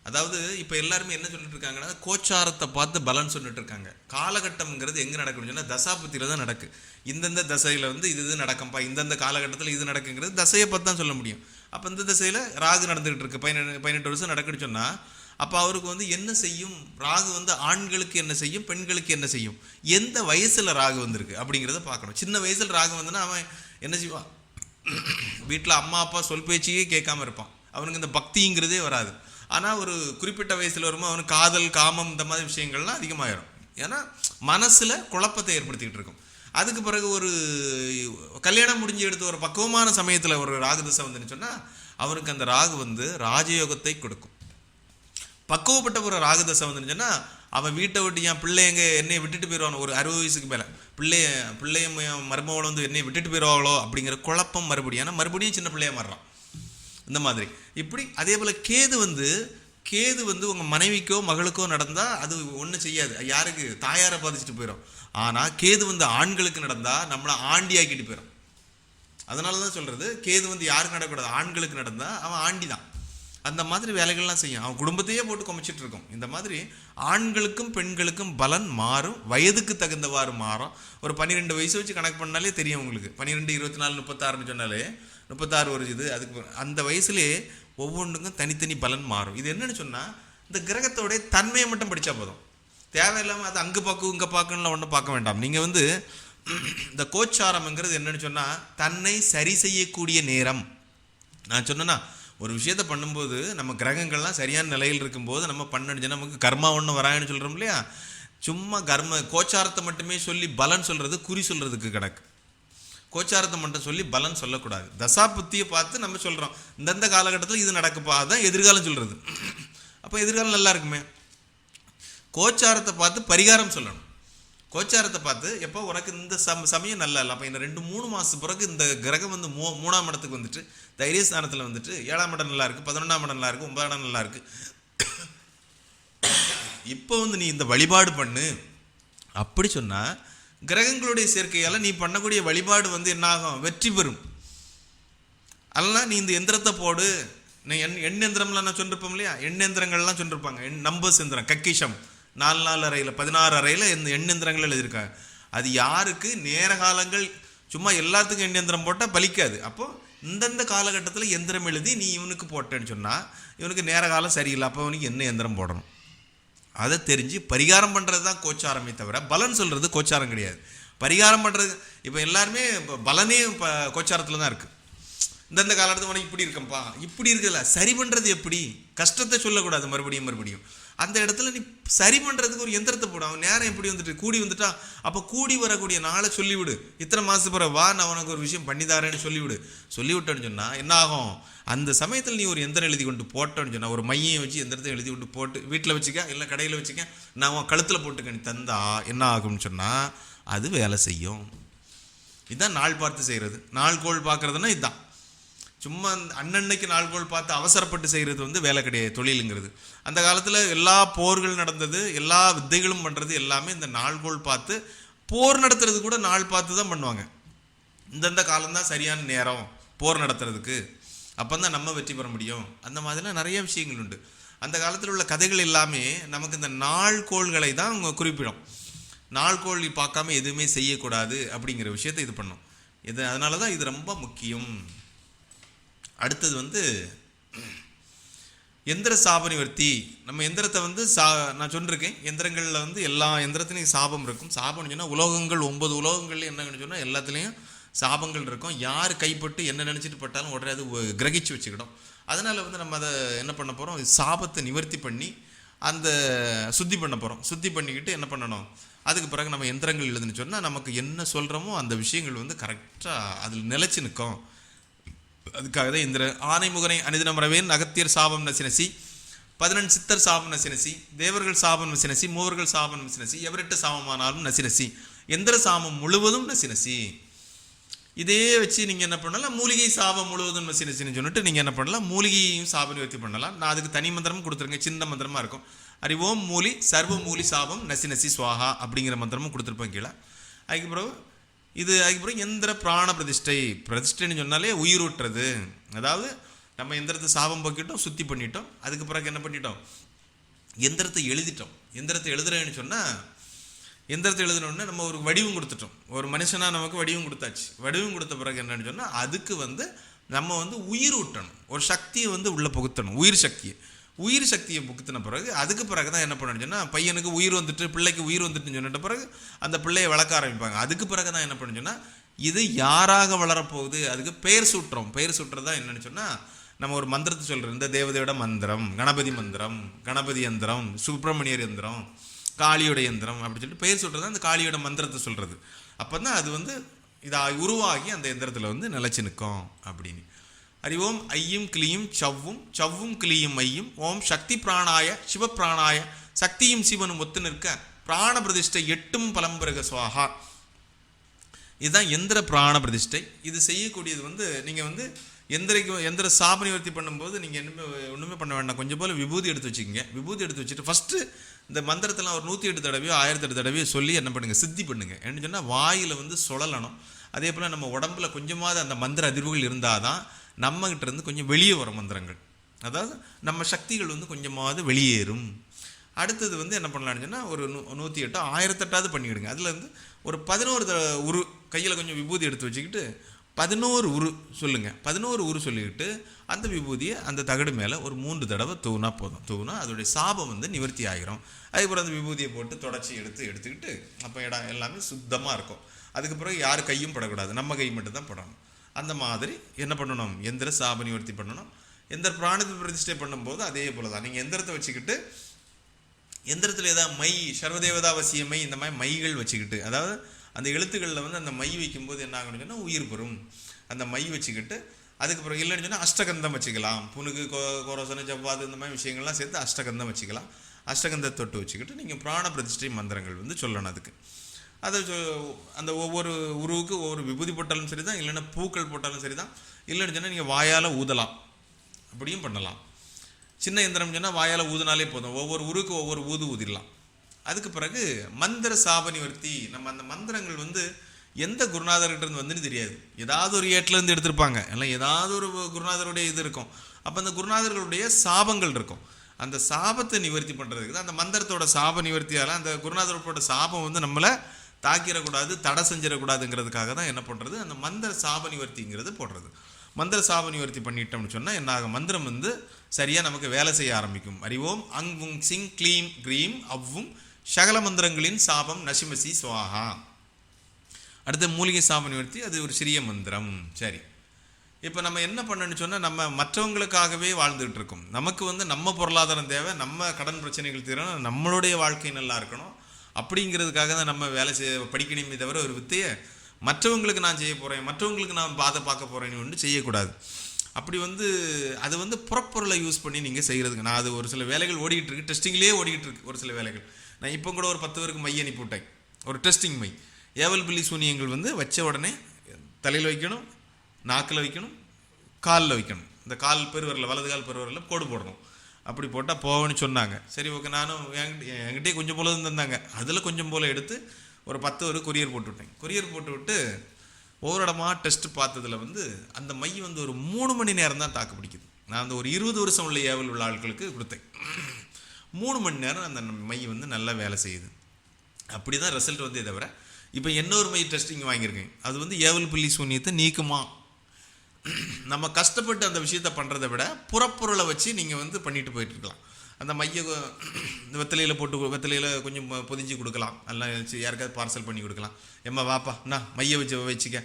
அதாவது இப்போ எல்லாருமே என்ன சொல்லிட்டு இருக்காங்கன்னா கோச்சாரத்தை பார்த்து பலன் சொல்லிட்டு இருக்காங்க. காலகட்டம்ங்கிறது எங்கே நடக்கணும்னு சொன்னால் தசாபுத்தியில் தான் நடக்கு. இந்தந்த தசையில் வந்து இது நடக்கும்பா, இந்தந்த காலகட்டத்தில் இது நடக்குங்கிறது தசையை பார்த்து தான் சொல்ல முடியும். அப்போ இந்த திசையில் ராகு நடந்துகிட்டு இருக்கு, 18 வருஷம் நடக்குன்னு சொன்னால் அப்போ அவருக்கு வந்து என்ன செய்யும், ராகு வந்து ஆண்களுக்கு என்ன செய்யும், பெண்களுக்கு என்ன செய்யும், எந்த வயசில் ராகு வந்திருக்கு அப்படிங்கிறத பார்க்கணும். சின்ன வயசில் ராகு வந்துன்னா அவன் என்ன செய்வான், வீட்டில் அம்மா அப்பா சொல் பேச்சையே கேட்காம இருப்பான். அவனுக்கு இந்த பக்திங்கிறதே வராது. ஆனால் ஒரு குறிப்பிட்ட வயசில் வரும்போது அவனுக்கு காதல் காமம் இந்த மாதிரி விஷயங்கள்லாம் அதிகமாகிடும். ஏன்னா மனசில் குழப்பத்தை ஏற்படுத்திக்கிட்டு இருக்கும். அதுக்கு பிறகு ஒரு கல்யாணம் முடிஞ்சு எடுத்து ஒரு பக்குவமான சமயத்தில் ஒரு ராகு தசை வந்துன்னு சொன்னால் அவனுக்கு அந்த ராகு வந்து ராஜயோகத்தை கொடுக்கும். பக்குவப்பட்ட ஒரு ராகு தசை வந்துன்னு சொன்னால் அவன் வீட்டை விட்டு என் பிள்ளைங்க என்னை விட்டுட்டு போயிடுவான். ஒரு 60 வயசுக்கு மேலே பிள்ளைய மருமகளை வந்து என்னை விட்டுட்டு போயிடுவாங்களோ அப்படிங்கிற குழப்பம் மறுபடியும். ஏன்னா மறுபடியும் சின்ன பிள்ளைய மாறுறான் இந்த மாதிரி. இப்படி அதே போல் கேது வந்து உங்கள் மனைவிக்கோ மகளுக்கோ நடந்தால் அது ஒன்றும் செய்யாது, யாருக்கு தாயாரை பாதிச்சுட்டு போயிடும். ஆனால் கேது வந்து ஆண்களுக்கு நடந்தால் நம்மளை ஆண்டியாக்கிட்டு போயிடும். அதனால தான் சொல்கிறது, கேது வந்து யாருக்கு நடக்கூடாது, ஆண்களுக்கு நடந்தால் அவன் ஆண்டி தான். அந்த மாதிரி வேலைகள்லாம் செய்யும், அவன் குடும்பத்தையே போட்டு குமைச்சிட்டு இருக்கும். இந்த மாதிரி ஆண்களுக்கும் பெண்களுக்கும் பலன் மாறும், வயதுக்கு தகுந்தவாறு மாறும். ஒரு 12 வயசு வச்சு கணக்கு பண்ணாலே தெரியும் உங்களுக்கு. 12, 24, 36 சொன்னாலே 36 ஒரு இது, அதுக்கு அந்த வயசுலேயே ஒவ்வொன்றுக்கும் தனித்தனி பலன் மாறும். இது என்னன்னு சொன்னால், இந்த கிரகத்தோடைய தன்மையை மட்டும் படித்தா போதும், தேவையில்லாமல் அது அங்கே பார்க்கும் இங்கே பார்க்கணும்லாம் ஒன்றும் பார்க்க வேண்டாம். நீங்கள் வந்து இந்த கோச்சாரம்ங்கிறது என்னன்னு சொன்னால், தன்னை சரி செய்யக்கூடிய நேரம். நான் சொன்னேன்னா, ஒரு விஷயத்தை பண்ணும்போது நம்ம கிரகங்கள்லாம் சரியான நிலையில் இருக்கும்போது நம்ம பண்ணணுச்சுன்னா நமக்கு கர்மா ஒன்று வரான்னு சொல்கிறோம் இல்லையா. சும்மா கோச்சாரத்தை மட்டுமே சொல்லி பலன் சொல்கிறது குறி சொல்கிறதுக்கு கணக்கு. கோச்சாரத்தை மட்டும் சொல்லி பலன் சொல்லக்கூடாது. தசா புத்தியை பார்த்து நம்ம சொல்கிறோம், இந்தந்த காலகட்டத்தில் இது நடக்குப்பா, அதுதான் எதிர்காலம் சொல்கிறது. அப்போ எதிர்காலம் நல்லா இருக்குமே. கோச்சாரத்தை பார்த்து பரிகாரம் சொல்லணும். கோச்சாரத்தை பார்த்து எப்போ உனக்கு இந்த சமயம் நல்லா இல்லை, அப்போ இந்த 2-3 மாதம் பிறகு இந்த கிரகம் வந்து 3ஆம் இடத்துக்கு வந்துட்டு தைரியஸ்தானத்தில் வந்துட்டு 7ஆம் இடம் நல்லா இருக்குது, 11ஆம் இடம் நல்லா இருக்குது, 9ஆம் இடம் நல்லா இருக்குது, இப்போ வந்து நீ இந்த வழிபாடு பண்ணு அப்படி சொன்னால், கிரகங்களுடைய சேர்க்கையால் நீ பண்ணக்கூடிய வழிபாடு வந்து என்னாகும், வெற்றி பெறும். அதெல்லாம் நீ இந்த எந்திரத்தை போடு, நீ எண் எந்திரம்லாம் நான் சொல்லிருப்போம் இல்லையா, எண்ணெந்திரங்கள்லாம் சொல்லியிருப்பாங்க, நம்பர்ஸ் எந்திரம், கக்கிஷம் 4 அறையில் 16 அறையில் இந்த எண்ணெந்திரங்கள் எழுதியிருக்காங்க. அது யாருக்கு நேர காலங்கள், சும்மா எல்லாத்துக்கும் எண்ணெந்திரம் போட்டால் பலிக்காது. அப்போது இந்தந்த காலகட்டத்தில் எந்திரம் எழுதி நீ இவனுக்கு போட்டேன்னு சொன்னால் இவனுக்கு நேர காலம் சரியில்லை, அப்போ அவனுக்கு என்ன எந்திரம் போடணும் அதை தெரிஞ்சு பரிகாரம் பண்ணுறது தான் கோச்சாரமே தவிர பலன் சொல்கிறது கோச்சாரம் கிடையாது. பரிகாரம் பண்ணுறது இப்போ எல்லாருமே பலனே இப்போ கோச்சாரத்தில் தான் இருக்குது. இந்தந்த காலத்தில் உனக்கு இப்படி இருக்கம்பா, இப்படி இருக்குல்ல, சரி பண்ணுறது எப்படி, கஷ்டத்தை சொல்லக்கூடாது மறுபடியும். அந்த இடத்துல நீ சரி பண்ணுறதுக்கு ஒரு எந்திரத்தை போடும். அவன் நேரம் எப்படி வந்துட்டு கூடி வந்துட்டா, அப்போ கூடி வரக்கூடிய நாளை சொல்லிவிடு. இத்தனை மாதத்துக்கு பிறகு வா, நான் உனக்கு ஒரு விஷயம் பண்ணிதாரேன்னு சொல்லிவிட்டேன்னு சொன்னால் என்ன ஆகும், அந்த சமயத்தில் நீ ஒரு எந்திரம் எழுதி கொண்டு போட்டோன்னு சொன்னால், ஒரு மையம் வச்சு எந்திரத்தை எழுதி கொண்டு போட்டு வீட்டில் வச்சுக்க, இல்லை கடையில் வச்சுக்க, நான் உன் கழுத்தில் போட்டுக்க நீ தந்தா என்ன ஆகும்னு சொன்னால் அது வேலை செய்யும். இதுதான் நாள் பார்த்து செய்கிறது. நாள்கோள் பார்க்குறதுன்னா இதுதான். சும்மா அன்னன்னைக்கு நாள்கோள் பார்த்து அவசரப்பட்டு செய்கிறது வந்து வேலை கிடையாது, தொழிலுங்கிறது. அந்த காலத்தில் எல்லா போர்கள் நடந்தது, எல்லா வித்தைகளும் பண்ணுறது எல்லாமே இந்த நாள்கோள் பார்த்து. போர் நடத்துறது கூட நாள் பார்த்து தான் பண்ணுவாங்க. இந்தந்த காலம்தான் சரியான நேரம் போர் நடத்துறதுக்கு, அப்போ தான் நம்ம வெற்றி பெற முடியும். அந்த மாதிரிலாம் நிறைய விஷயங்கள் உண்டு. அந்த காலத்தில் உள்ள கதைகள் எல்லாமே நமக்கு இந்த நாள்கோள்களை தான் அவங்க குறிப்பிடும். நாள்கோள் பார்க்காம எதுவுமே செய்யக்கூடாது அப்படிங்கிற விஷயத்தை இது பண்ணும். அதனால தான் இது ரொம்ப முக்கியம். அடுத்தது வந்து எந்திர சாப நிவர்த்தி. நம்ம எந்திரத்தை வந்து நான் சொல்லியிருக்கேன், எந்திரங்களில் வந்து எல்லா எந்திரத்துலையும் சாபம் இருக்கும். சாபம்னு சொன்னால் உலோகங்கள் 9 உலோகங்கள் என்னன்னு சொன்னால் எல்லாத்துலேயும் சாபங்கள் இருக்கும். யார் கைப்பட்டு என்ன நினச்சிட்டு பட்டாலும் உடனே அது கிரகிச்சு வச்சுக்கிடும். அதனால் வந்து நம்ம அதை என்ன பண்ண போகிறோம், சாபத்தை நிவர்த்தி பண்ணி அந்த சுத்தி பண்ண போகிறோம். சுத்தி பண்ணிக்கிட்டு என்ன பண்ணணும், அதுக்கு பிறகு நம்ம எந்திரங்கள் எழுதுன்னு சொன்னால் நமக்கு என்ன சொல்கிறோமோ அந்த விஷயங்கள் வந்து கரெக்டாக அதில் நிலைச்சி நிற்கும். அதுக்காக தான் இந்த ஆனைமுகனை அனிதினம் ரவேன் அகத்தியர் சாபம் நசினசி, 11 சித்தர் சாபம் நசினசி, தேவர்கள் சாபம் நசினசி, மூவர்கள் சாபம் நசினசி, எவரிட்ட சாபமானாலும் நசினசி, எந்திர சாபம் முழுவதும் நசினசி. இதே வச்சு நீங்கள் என்ன பண்ணலாம், மூலிகை சாபம் முழுவதும் நசினசின்னு சொல்லிட்டு நீங்கள் என்ன பண்ணலாம், மூலிகையும் சாப நிவர்த்தி பண்ணலாம். நான் அதுக்கு தனி மந்திரமும் கொடுத்துருக்கேன், சின்ன மந்திரமாக இருக்கும். அறிவோம் மூலி சர்வ மூலி சாபம் நசினசி சுவாகா அப்படிங்கிற மந்திரமும் கொடுத்துருப்பேன் கீழே. அதுக்கப்புறம் எந்திர பிராண பிரதிஷ்டைன்னு சொன்னாலே உயிரூட்டுறது. அதாவது நம்ம எந்திரத்தை சாபம் போக்கிட்டோம், சுத்தி பண்ணிட்டோம், அதுக்கு பிறகு என்ன பண்ணிட்டோம், எந்திரத்தை எழுதிட்டோம். எந்திரத்தை எழுதுறேன்னு சொன்னால், எந்திரத்தை எழுதுனோடனே நம்ம ஒரு வடிவம் கொடுத்துட்டோம். ஒரு மனுஷனாக நமக்கு வடிவம் கொடுத்தாச்சு. வடிவம் கொடுத்த பிறகு என்னன்னு சொன்னால் அதுக்கு வந்து நம்ம வந்து உயிர் ஊட்டணும், ஒரு சக்தியை வந்து உள்ளே புகுத்தணும், உயிர் சக்தியை புகுத்தின பிறகு அதுக்கு பிறகு தான் என்ன பண்ணணும்னு சொன்னால், பையனுக்கு உயிர் வந்துட்டு பிள்ளைக்கு உயிர் வந்துட்டுன்னு சொன்னிட்ட பிறகு அந்த பிள்ளையை வளர்க்க ஆரம்பிப்பாங்க. அதுக்கு பிறகு தான் என்ன பண்ணணும்னு சொன்னால், இது யாராக வளரப்போகுது அதுக்கு பெயர் சூட்டுறோம். பெயர் சூட்டுறது தான் என்னன்னு சொன்னால், நம்ம ஒரு மந்திரத்தை சொல்கிறோம், இந்த தேவதையோட மந்திரம், கணபதி மந்திரம், கணபதி யந்திரம், சுப்பிரமணியர் யந்திரம், காளியோட யந்திரம் அப்படின்னு சொல்லிட்டு பெயர் சொல்கிறது தான் அந்த காளியோட மந்திரத்தை சொல்கிறது. அப்போ தான் அது வந்து இதாக உருவாகி அந்த எந்திரத்தில் வந்து நிலச்சி நிற்கும் அப்படின்னு. அறிவோம் ஐயும் கிளியும் சவ்வும் கிளியும் ஐயும் ஓம் சக்தி பிராணாய சிவ பிராணாய சக்தியும் சிவனும் ஒத்து நிற்க பிராண பிரதிஷ்டை 8 பலம்பரக சுவாகா. இதுதான் எந்திர பிராண பிரதிஷ்டை. இது செய்யக்கூடியது வந்து நீங்கள் வந்து எந்திர சாப நிவர்த்தி பண்ணும்போது நீங்கள் ஒன்றுமே பண்ண வேண்டாம், கொஞ்சம் போல் விபூதி எடுத்து வச்சுக்கோங்க. விபூதி எடுத்து வச்சுட்டு ஃபஸ்ட்டு இந்த மந்திரத்தெல்லாம் ஒரு 108 தடவையோ 1008 தடவையோ சொல்லி என்ன பண்ணுங்கள், சித்தி பண்ணுங்கள். என்ன சொன்னால் வாயில் வந்து சுழலணும். அதே போல் நம்ம உடம்புல கொஞ்சமாவது அந்த மந்திர அதிர்வுகள் இருந்தால் தான் நம்மகிட்ட இருந்து கொஞ்சம் வெளியே வரும் மந்திரங்கள், அதாவது நம்ம சக்திகள் வந்து கொஞ்சமாவது வெளியேறும். அடுத்தது வந்து என்ன பண்ணலான்னு சொன்னால் ஒரு 108 1008 பண்ணிவிடுங்க. அதில் இருந்து ஒரு 11 உரு கையில் கொஞ்சம் விபூதி எடுத்து வச்சுக்கிட்டு 11 உரு சொல்லுங்கள். 11 உரு சொல்லிக்கிட்டு அந்த விபூதியை அந்த தகடு மேலே ஒரு 3 தடவை தூவினா போதும். தூவினா அதோடைய சாபம் வந்து நிவர்த்தி ஆகிரும். அதுக்கப்புறம் அந்த விபூதியை போட்டு தொடச்சி எடுத்துக்கிட்டு அப்போ இடம் எல்லாமே சுத்தமாக இருக்கும். அதுக்கு பிறகு யார் கையும் படக்கூடாது, நம்ம கை மட்டும்தான் படணும். அந்த மாதிரி என்ன பண்ணணும், எந்திர சாப நிவர்த்தி பண்ணணும். எந்திர பிராணத்தை பிரதிஷ்டை பண்ணும்போது அதே போல் தான் நீங்கள் எந்திரத்தை வச்சுக்கிட்டு எந்திரத்தில் ஏதாவது மை சர்வதேவதாவசிய மை இந்த மாதிரி மைகள் வச்சுக்கிட்டு, அதாவது அந்த எழுத்துக்களில் வந்து அந்த மை வைக்கும்போது என்ன ஆகணும்னு சொன்னால் உயிர் பெறும். அந்த மை வச்சுக்கிட்டு அதுக்கப்புறம் இல்லைன்னு சொன்னால் அஷ்டகந்தம் வச்சுக்கலாம். புனுகு கோரசன ஜவ்வாது இந்த மாதிரி விஷயங்கள்லாம் சேர்த்து அஷ்டகந்தம் வச்சுக்கலாம். அஷ்டகந்த தொட்டு வச்சுக்கிட்டு நீங்கள் பிராண பிரதிஷ்டை மந்திரங்கள் வந்து சொல்லணும். அதுக்கு அதை அந்த ஒவ்வொரு உருவுக்கு ஒவ்வொரு விபூதி போட்டாலும் சரி தான், இல்லைன்னா பூக்கள் போட்டாலும் சரி தான், இல்லைன்னு சொன்னால் நீங்கள் வாயால் ஊதலாம், அப்படியும் பண்ணலாம். சின்ன எந்திரம் சொன்னால் வாயால் ஊதினாலே போதும், ஒவ்வொரு உருக்கு ஒவ்வொரு ஊதிடலாம். அதுக்கு பிறகு மந்திர சாப நிவர்த்தி. நம்ம அந்த மந்திரங்கள் வந்து எந்த குருநாதர்கிட்ட இருந்து வந்துன்னு தெரியாது, ஏதாவது ஒரு ஏட்டிலேருந்து எடுத்திருப்பாங்க, இல்லை ஏதாவது ஒரு குருநாதருடைய இது இருக்கும். அப்போ அந்த குருநாதர்களுடைய சாபங்கள் இருக்கும். அந்த சாபத்தை நிவர்த்தி பண்ணுறதுக்கு தான் அந்த மந்திரத்தோட சாப நிவர்த்தியால் அந்த குருநாதரோட சாபம் வந்து நம்மளை தாக்கிடக்கூடாது, தடை செஞ்சிடக்கூடாதுங்கிறதுக்காக தான் என்ன பண்ணுறது, அந்த மந்திர சாப நிவர்த்திங்கிறது போடுறது. மந்திர சாப நிவர்த்தி பண்ணிட்டோம்னு சொன்னால் என்ன ஆகும், மந்திரம் வந்து சரியாக நமக்கு வேலை செய்ய ஆரம்பிக்கும். அறிவோம் அங் உங் சிங் க்ளீம் க்ரீம் அவ்வும் சகல மந்திரங்களின் சாபம் நசிமசி சுவாஹா. அடுத்த மூலிகை சாப நிவர்த்தி, அது ஒரு சிறிய மந்திரம். சரி, இப்போ நம்ம என்ன பண்ணணும்னு சொன்னால் நம்ம மற்றவங்களுக்காகவே வாழ்ந்துகிட்டு இருக்கோம். நமக்கு வந்து நம்ம பொருளாதாரம் தேவை, நம்ம கடன் பிரச்சனைகள் தீரணும், நம்மளுடைய வாழ்க்கை நல்லா இருக்கணும், அப்படிங்கிறதுக்காக தான் நம்ம வேலை படிக்கணுமே தவிர ஒரு வித்தையை மற்றவங்களுக்கு நான் செய்ய போகிறேன், மற்றவங்களுக்கு நான் பார்க்க போகிறேன்னு ஒன்று செய்யக்கூடாது. அப்படி வந்து அது வந்து புறப்பொருளை யூஸ் பண்ணி நீங்கள் செய்கிறதுக்கு நான் அது ஒரு சில வேலைகள் ஓடிக்கிட்டு இருக்கு, டெஸ்டிங்லேயே ஓடிக்கிட்டு இருக்கு ஒரு சில வேலைகள். நான் இப்போ கூட ஒரு 10 பேருக்கு மை அனுப்பிவிட்டேன், ஒரு டெஸ்டிங் மை. ஏவல் பில்லி சூனியங்கள் வந்து வச்ச உடனே தலையில் வைக்கணும், நாக்கில் வைக்கணும், காலில் வைக்கணும். இந்த கால் பெருவரில் வலது கால் பெருவரில் கோடு போடணும். அப்படி போட்டால் போகணும்னு சொன்னாங்க. சரி ஓகே, நானும் என்கிட்டே கொஞ்சம் போல தந்தாங்க, அதில் கொஞ்சம் போல் எடுத்து ஒரு 10 ஒரு கொரியர் போட்டு விட்டேன். கொரியர் போட்டு விட்டு ஒவ்வொரு இடமா டெஸ்ட் பார்த்ததில் வந்து அந்த மை வந்து ஒரு 3 மணி நேரம் தான் தாக்கு பிடிக்குது. நான் அந்த ஒரு 20 வருஷம் உள்ள ஏவல் உள்ள ஆட்களுக்கு கொடுத்தேன். 3 மணி நேரம் அந்த மை வந்து நல்லா வேலை செய்யுது. அப்படி தான் ரிசல்ட் வந்து தவிர இப்போ இன்னொரு மை டெஸ்டிங் வாங்கியிருக்கேன், அது வந்து ஏவல் பில்லி சூனியத்தை நீக்குமா. நம்ம கஷ்டப்பட்டு அந்த விஷயத்த பண்ணுறதை விட புறப்பொருளை வச்சு நீங்கள் வந்து பண்ணிட்டு போயிட்டு இருக்கலாம். அந்த மைய வெத்தலையில் போட்டு வெத்தலையில் கொஞ்சம் பொதிஞ்சு கொடுக்கலாம், எல்லாம் யாருக்காவது பார்சல் பண்ணி கொடுக்கலாம். எம்மா வாப்பா நான் மைய வச்சுக்க,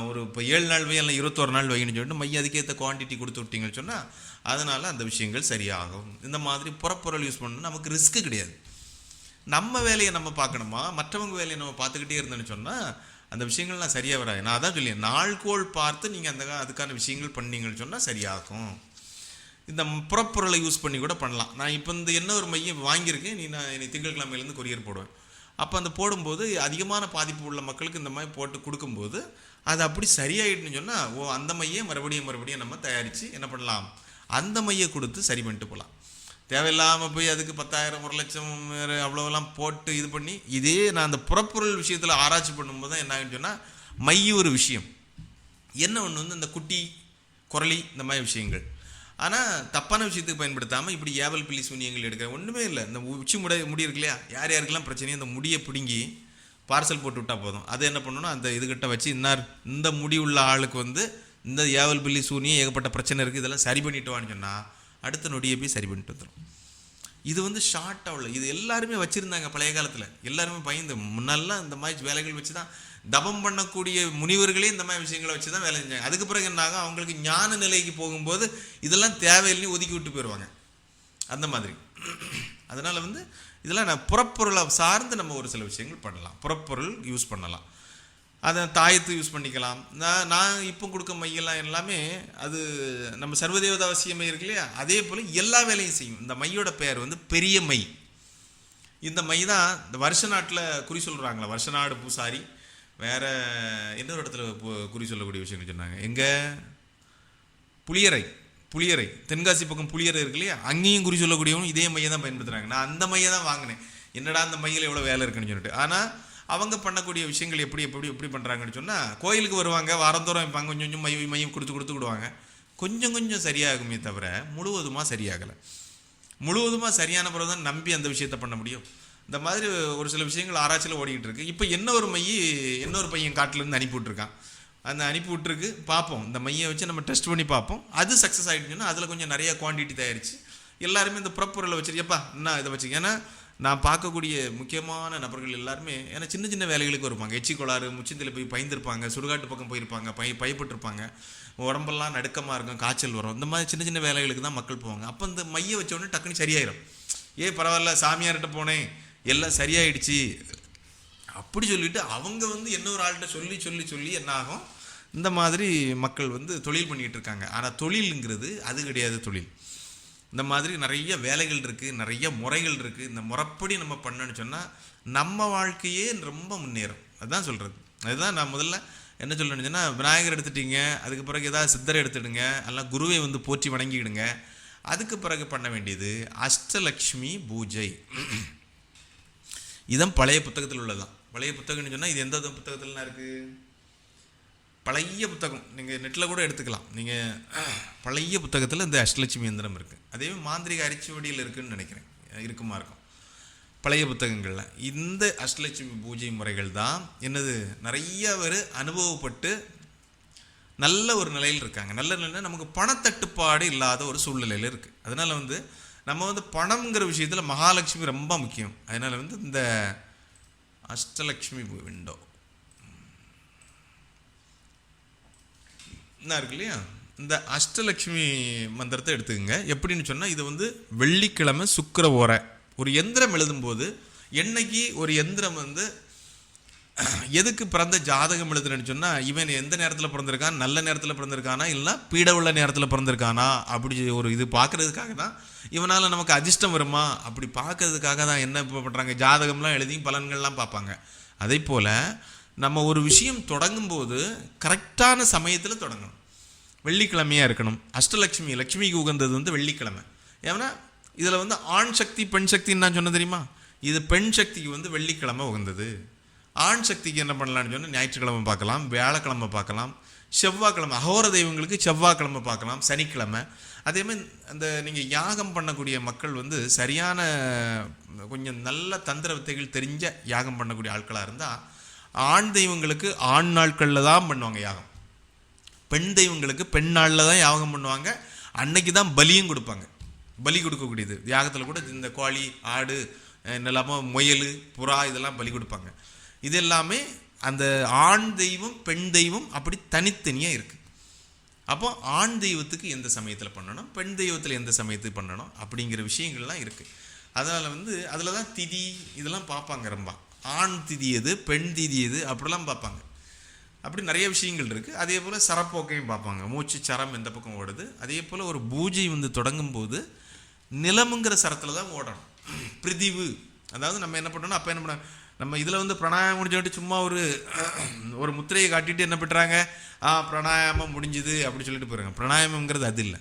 ஒரு இப்போ 7 நாள் வை இல்லை 21 நாள் வைன்னு சொல்லிட்டு மைய அதுக்கேற்ற குவான்டிட்டி கொடுத்து விட்டீங்கன்னு சொன்னால் அதனால் அந்த விஷயங்கள் சரியாகும். இந்த மாதிரி புறப்பொருள் யூஸ் பண்ணணும், நமக்கு ரிஸ்க்கு கிடையாது. நம்ம வேலையை நம்ம பார்க்கணுமா, மற்றவங்க வேலையை நம்ம பார்த்துக்கிட்டே இருந்தோன்னு சொன்னால் அந்த விஷயங்கள்லாம் சரியாக வராது. நான் அதான் சொல்லியேன், நாள்கோள் பார்த்து நீங்கள் அதுக்கான விஷயங்கள் பண்ணீங்கன்னு சொன்னால் சரியாகும். இந்த புறப்பொருளை யூஸ் பண்ணி கூட பண்ணலாம். நான் இப்போ இந்த என்ன ஒரு மையம் வாங்கியிருக்கேன், நான் திங்கட்கிழமையிலேருந்து கொரியர் போடுவேன். அப்போ அந்த போடும்போது அதிகமான பாதிப்பு உள்ள மக்களுக்கு இந்த மாதிரி போட்டு கொடுக்கும்போது அது அப்படி சரியாயிட்டுன்னு சொன்னால் அந்த மையை மறுபடியும் நம்ம தயாரித்து என்ன பண்ணலாம், அந்த மையை கொடுத்து சரி பண்ணிட்டு போகலாம். தேவையில்லாமல் போய் அதுக்கு 10,000 1,00,000 வேறு அவ்வளோவெல்லாம் போட்டு இது பண்ணி இதே நான் அந்த புறப்பொருள் விஷயத்தில் ஆராய்ச்சி பண்ணும்போது தான் என்ன ஆகுன்னு சொன்னால் மை ஒரு விஷயம் என்ன ஒன்று வந்து இந்த குட்டி குரலி இந்த மாதிரி விஷயங்கள். ஆனால் தப்பான விஷயத்துக்கு பயன்படுத்தாமல் இப்படி ஏவல் பில்லி சூனியங்கள் எடுக்கிற ஒன்றுமே இல்லை. இந்த உச்சி முடி இருக்கு இல்லையா, யார் யாருக்கெல்லாம் பிரச்சனையோ அந்த முடியை பிடுங்கி பார்சல் போட்டு விட்டால் போதும். அது என்ன பண்ணணும்னா அந்த இதுகிட்ட வச்சு இந்த முடி உள்ள ஆளுக்கு வந்து இந்த ஏவல் பில்லி சூனியம் ஏகப்பட்ட பிரச்சனை இருக்குது, இதெல்லாம் சரி பண்ணிட்டு வான்னு சொன்னால் அடுத்த நொடியை போய் சரி பண்ணிட்டு வந்துடும். இது வந்து ஷார்ட்டாக உள்ள இது எல்லாருமே வச்சுருந்தாங்க பழைய காலத்தில். எல்லாருமே பயந்து முன்னெல்லாம் இந்த மாதிரி வேலைகள் வச்சு தான் தபம் பண்ணக்கூடிய முனிவர்களே இந்த மாதிரி விஷயங்களை வச்சு தான் வேலை செஞ்சாங்க. அதுக்கு பிறகு என்னாக அவங்களுக்கு ஞான நிலைக்கு போகும்போது இதெல்லாம் தேவையில்லைன்னு ஒதுக்கி விட்டு போயிடுவாங்க அந்த மாதிரி. அதனால் வந்து இதெல்லாம் நான் புறப்பொருளை சார்ந்து நம்ம ஒரு சில விஷயங்கள் பண்ணலாம், புறப்பொருள் யூஸ் பண்ணலாம். அதை தாயத்து யூஸ் பண்ணிக்கலாம். நான் இப்போ கொடுக்க மையெல்லாம் எல்லாமே அது நம்ம சர்வதேவதாவசிய மை இருக்கு இல்லையா, அதே போல் எல்லா வேலையும் செய்யும். இந்த மையோட பெயர் வந்து பெரிய மை. இந்த மை தான் இந்த வருஷ நாட்டில் குறி சொல்கிறாங்களா, வருஷ நாடு பூசாரி வேறு இன்னொரு இடத்துல குறி சொல்லக்கூடிய விஷயங்கள் சொன்னாங்க. எங்கே புளியரை தென்காசி பக்கம் புளியரை இருக்கு இல்லையா, அங்கேயும் குறி சொல்லக்கூடியவங்க இதே மையை தான் பயன்படுத்துகிறாங்க. நான் அந்த மையை தான் வாங்கினேன், என்னடா அந்த மையில் எவ்வளோ வேலை இருக்குன்னு சொல்லிட்டு. ஆனால் அவங்க பண்ணக்கூடிய விஷயங்கள் எப்படி பண்ணுறாங்கன்னு சொன்னால், கோயிலுக்கு வருவாங்க, வாரந்தோறும் வைப்பாங்க, கொஞ்சம் கொஞ்சம் மையம் கொடுத்துக்கிடுவாங்க, கொஞ்சம் சரியாகுமே தவிர முழுவதுமாக சரியாகலை. முழுவதுமாக சரியான பிறகு தான் நம்பி அந்த விஷயத்தை பண்ண முடியும். இந்த மாதிரி ஒரு சில விஷயங்கள் ஆராய்ச்சியில் ஓடிக்கிட்டு இருக்கு. இப்போ இன்னொரு பையன் காட்டிலேருந்து அனுப்பி விட்ருக்கான். அந்த அனுப்பி விட்டுருக்கு, பார்ப்போம். இந்த மையை வச்சு நம்ம டெஸ்ட் பண்ணி பார்ப்போம். அது சக்ஸஸ் ஆகிடுச்சுன்னா அதில் கொஞ்சம் நிறைய குவான்டிட்டி தயாரிச்சு எல்லாருமே இந்த புறப்பொருளை வச்சுருக்கப்பா என்ன இதை வச்சு. ஏன்னா நான் பார்க்கக்கூடிய முக்கியமான நபர்கள் எல்லாருமே ஏன்னா சின்ன வேலைகளுக்கு வருவாங்க. எச்சி கோளாறு, முச்சந்தில் போய் பயந்துருப்பாங்க, சுடுகாட்டு பக்கம் போயிருப்பாங்க, பயப்பட்டுருப்பாங்க, உடம்பெல்லாம் நடுக்கமாக இருக்கும், காய்ச்சல் வரும். இந்த மாதிரி சின்ன வேலைகளுக்கு தான் மக்கள் போவாங்க. அப்போ இந்த மையை வச்சோடனே டக்குன்னு சரியாயிடும். பரவாயில்ல, சாமியார்கிட்ட போனேன், எல்லாம் சரியாயிடுச்சு அப்படி சொல்லிட்டு அவங்க இன்னொரு ஆள்கிட்ட சொல்லி என்ன ஆகும், இந்த மாதிரி மக்கள் தொழில் பண்ணிகிட்டு இருக்காங்க. ஆனால் தொழிலுங்கிறது அது கிடையாது. தொழில் இந்த மாதிரி நிறைய வேலைகள் இருக்குது, நிறைய முறைகள் இருக்குது. இந்த முறைப்படி நம்ம பண்ணணும்னு சொன்னால் நம்ம வாழ்க்கையே ரொம்ப முன்னேறும். அதுதான் சொல்கிறது. அதுதான் நான் முதல்ல என்ன சொல்லணும்னு சொன்னால், விநாயகர் எடுத்துட்டீங்க, அதுக்கு பிறகு ஏதாவது சித்தரை எடுத்துடுங்க, எல்லாம் குருவை போற்றி வணங்கிடுங்க. அதுக்கு பிறகு பண்ண வேண்டியது அஷ்டலக்ஷ்மி பூஜை. இதுதான் பழைய புத்தகத்தில் உள்ளதான். பழைய புத்தகம்னு சொன்னால் இது எந்த புத்தகத்துலலாம் இருக்குது? பழைய புத்தகம், நீங்கள் நெட்டில் கூட எடுத்துக்கலாம். நீங்கள் பழைய புத்தகத்தில் இந்த அஷ்டலட்சுமி யந்திரம் இருக்குது. அதே மாந்திரிக அரிச்சுவடியில் இருக்குதுன்னு நினைக்கிறேன், இருக்கும் பழைய புத்தகங்களில். இந்த அஷ்டலட்சுமி பூஜை முறைகள் தான் என்னது நிறைய பேர் அனுபவப்பட்டு நல்ல ஒரு நிலையில் இருக்காங்க. நல்ல நிலையில் நமக்கு பணத்தட்டுப்பாடு இல்லாத ஒரு சூழ்நிலையில் இருக்குது. அதனால் நம்ம பணம்ங்கிற விஷயத்தில் மகாலட்சுமி ரொம்ப முக்கியம். அதனால் இந்த அஷ்டலக்ஷ்மி விண்டோ என்ன இருக்கு இல்லையா, இந்த அஷ்டலக்ஷ்மி மந்திரத்தை எடுத்துக்கோங்க. எப்படின்னு சொன்னால், இது வெள்ளிக்கிழமை சுக்கிர ஓரை ஒரு எந்திரம் எழுதும்போது, என்னைக்கு ஒரு எந்திரம் எதுக்கு பிறந்த ஜாதகம் எழுதுறேன்னு சொன்னால், இவன் எந்த நேரத்தில் பிறந்திருக்கான், நல்ல நேரத்தில் பிறந்திருக்கானா இல்லை பீட உள்ள நேரத்தில் பிறந்திருக்கானா அப்படி ஒரு இது பார்க்குறதுக்காக தான். இவனால் நமக்கு அதிர்ஷ்டம் வருமா அப்படி பார்க்கறதுக்காக தான் என்ன இப்போ பண்ணுறாங்க, ஜாதகம்லாம் எழுதி பலன்கள்லாம் பார்ப்பாங்க. அதே போல் நம்ம ஒரு விஷயம் தொடங்கும்போது கரெக்டான சமயத்தில் தொடங்கணும். வெள்ளிக்கிழமையாக இருக்கணும். லக்ஷ்மிக்கு உகந்தது வெள்ளிக்கிழமை. ஏன்னா இதில் ஆண் சக்தி பெண் சக்தின்னு நான் சொன்ன தெரியுமா, இது பெண் சக்திக்கு வெள்ளிக்கிழமை உகந்தது. ஆண் சக்திக்கு என்ன பண்ணலான்னு சொன்னால், ஞாயிற்றுக்கிழமை பார்க்கலாம், வியாழக்கிழமை பார்க்கலாம், செவ்வாய்க்கிழமை அகோர தெய்வங்களுக்கு செவ்வாய்க்கிழமை பார்க்கலாம், சனிக்கிழமை. அதே மாதிரி அந்த நீங்கள் யாகம் பண்ணக்கூடிய மக்கள் சரியான கொஞ்சம் நல்ல தந்திர வித்தைகள் தெரிஞ்ச யாகம் பண்ணக்கூடிய ஆட்களாக இருந்தால், ஆண் தெய்வங்களுக்கு ஆண் நாட்களில் தான் பண்ணுவாங்க யாகம், பெண் தெய்வங்களுக்கு பெண் நாளில் தான் யாகம் பண்ணுவாங்க. அன்னைக்கு தான் பலியும் கொடுப்பாங்க. பலி கொடுக்கக்கூடியது யாகத்தில் கூட இந்த கோழி, ஆடு, என்னெல்லாமோ முயல், புறா இதெல்லாம் பலி கொடுப்பாங்க. இது எல்லாமே அந்த ஆண் தெய்வம் பெண் தெய்வம் அப்படி தனித்தனியாக இருக்குது. அப்போ ஆண் தெய்வத்துக்கு எந்த சமயத்தில் பண்ணணும், பெண் தெய்வத்தில் எந்த சமயத்துக்கு பண்ணணும் அப்படிங்கிற விஷயங்கள்லாம் இருக்குது. அதனால் அதில் தான் திதி இதெல்லாம் பார்ப்பாங்க. ரொம்ப ஆண் திதி எது, பெண் திதி எது அப்படிலாம் பார்ப்பாங்க. அப்படி நிறைய விஷயங்கள் இருக்குது. அதே போல் சரப்போக்கையும் பார்ப்பாங்க, மூச்சு சரம் எந்த பக்கம் ஓடுது. அதே போல் ஒரு பூஜை தொடங்கும்போது நிலமுங்கிற சரத்தில் தான் ஓடணும். பிரிதிவு, அதாவது நம்ம என்ன பண்ணணும், அப்போ என்ன பண்ண, நம்ம இதில் பிராணாயாமம் முடிஞ்சோட்டு சும்மா ஒரு முத்திரையை காட்டிட்டு என்ன பண்ணுறாங்க, பிராணாயாமம் முடிஞ்சுது அப்படி சொல்லிட்டு போகிறாங்க. பிராணாயாமங்கிறது அது இல்லை.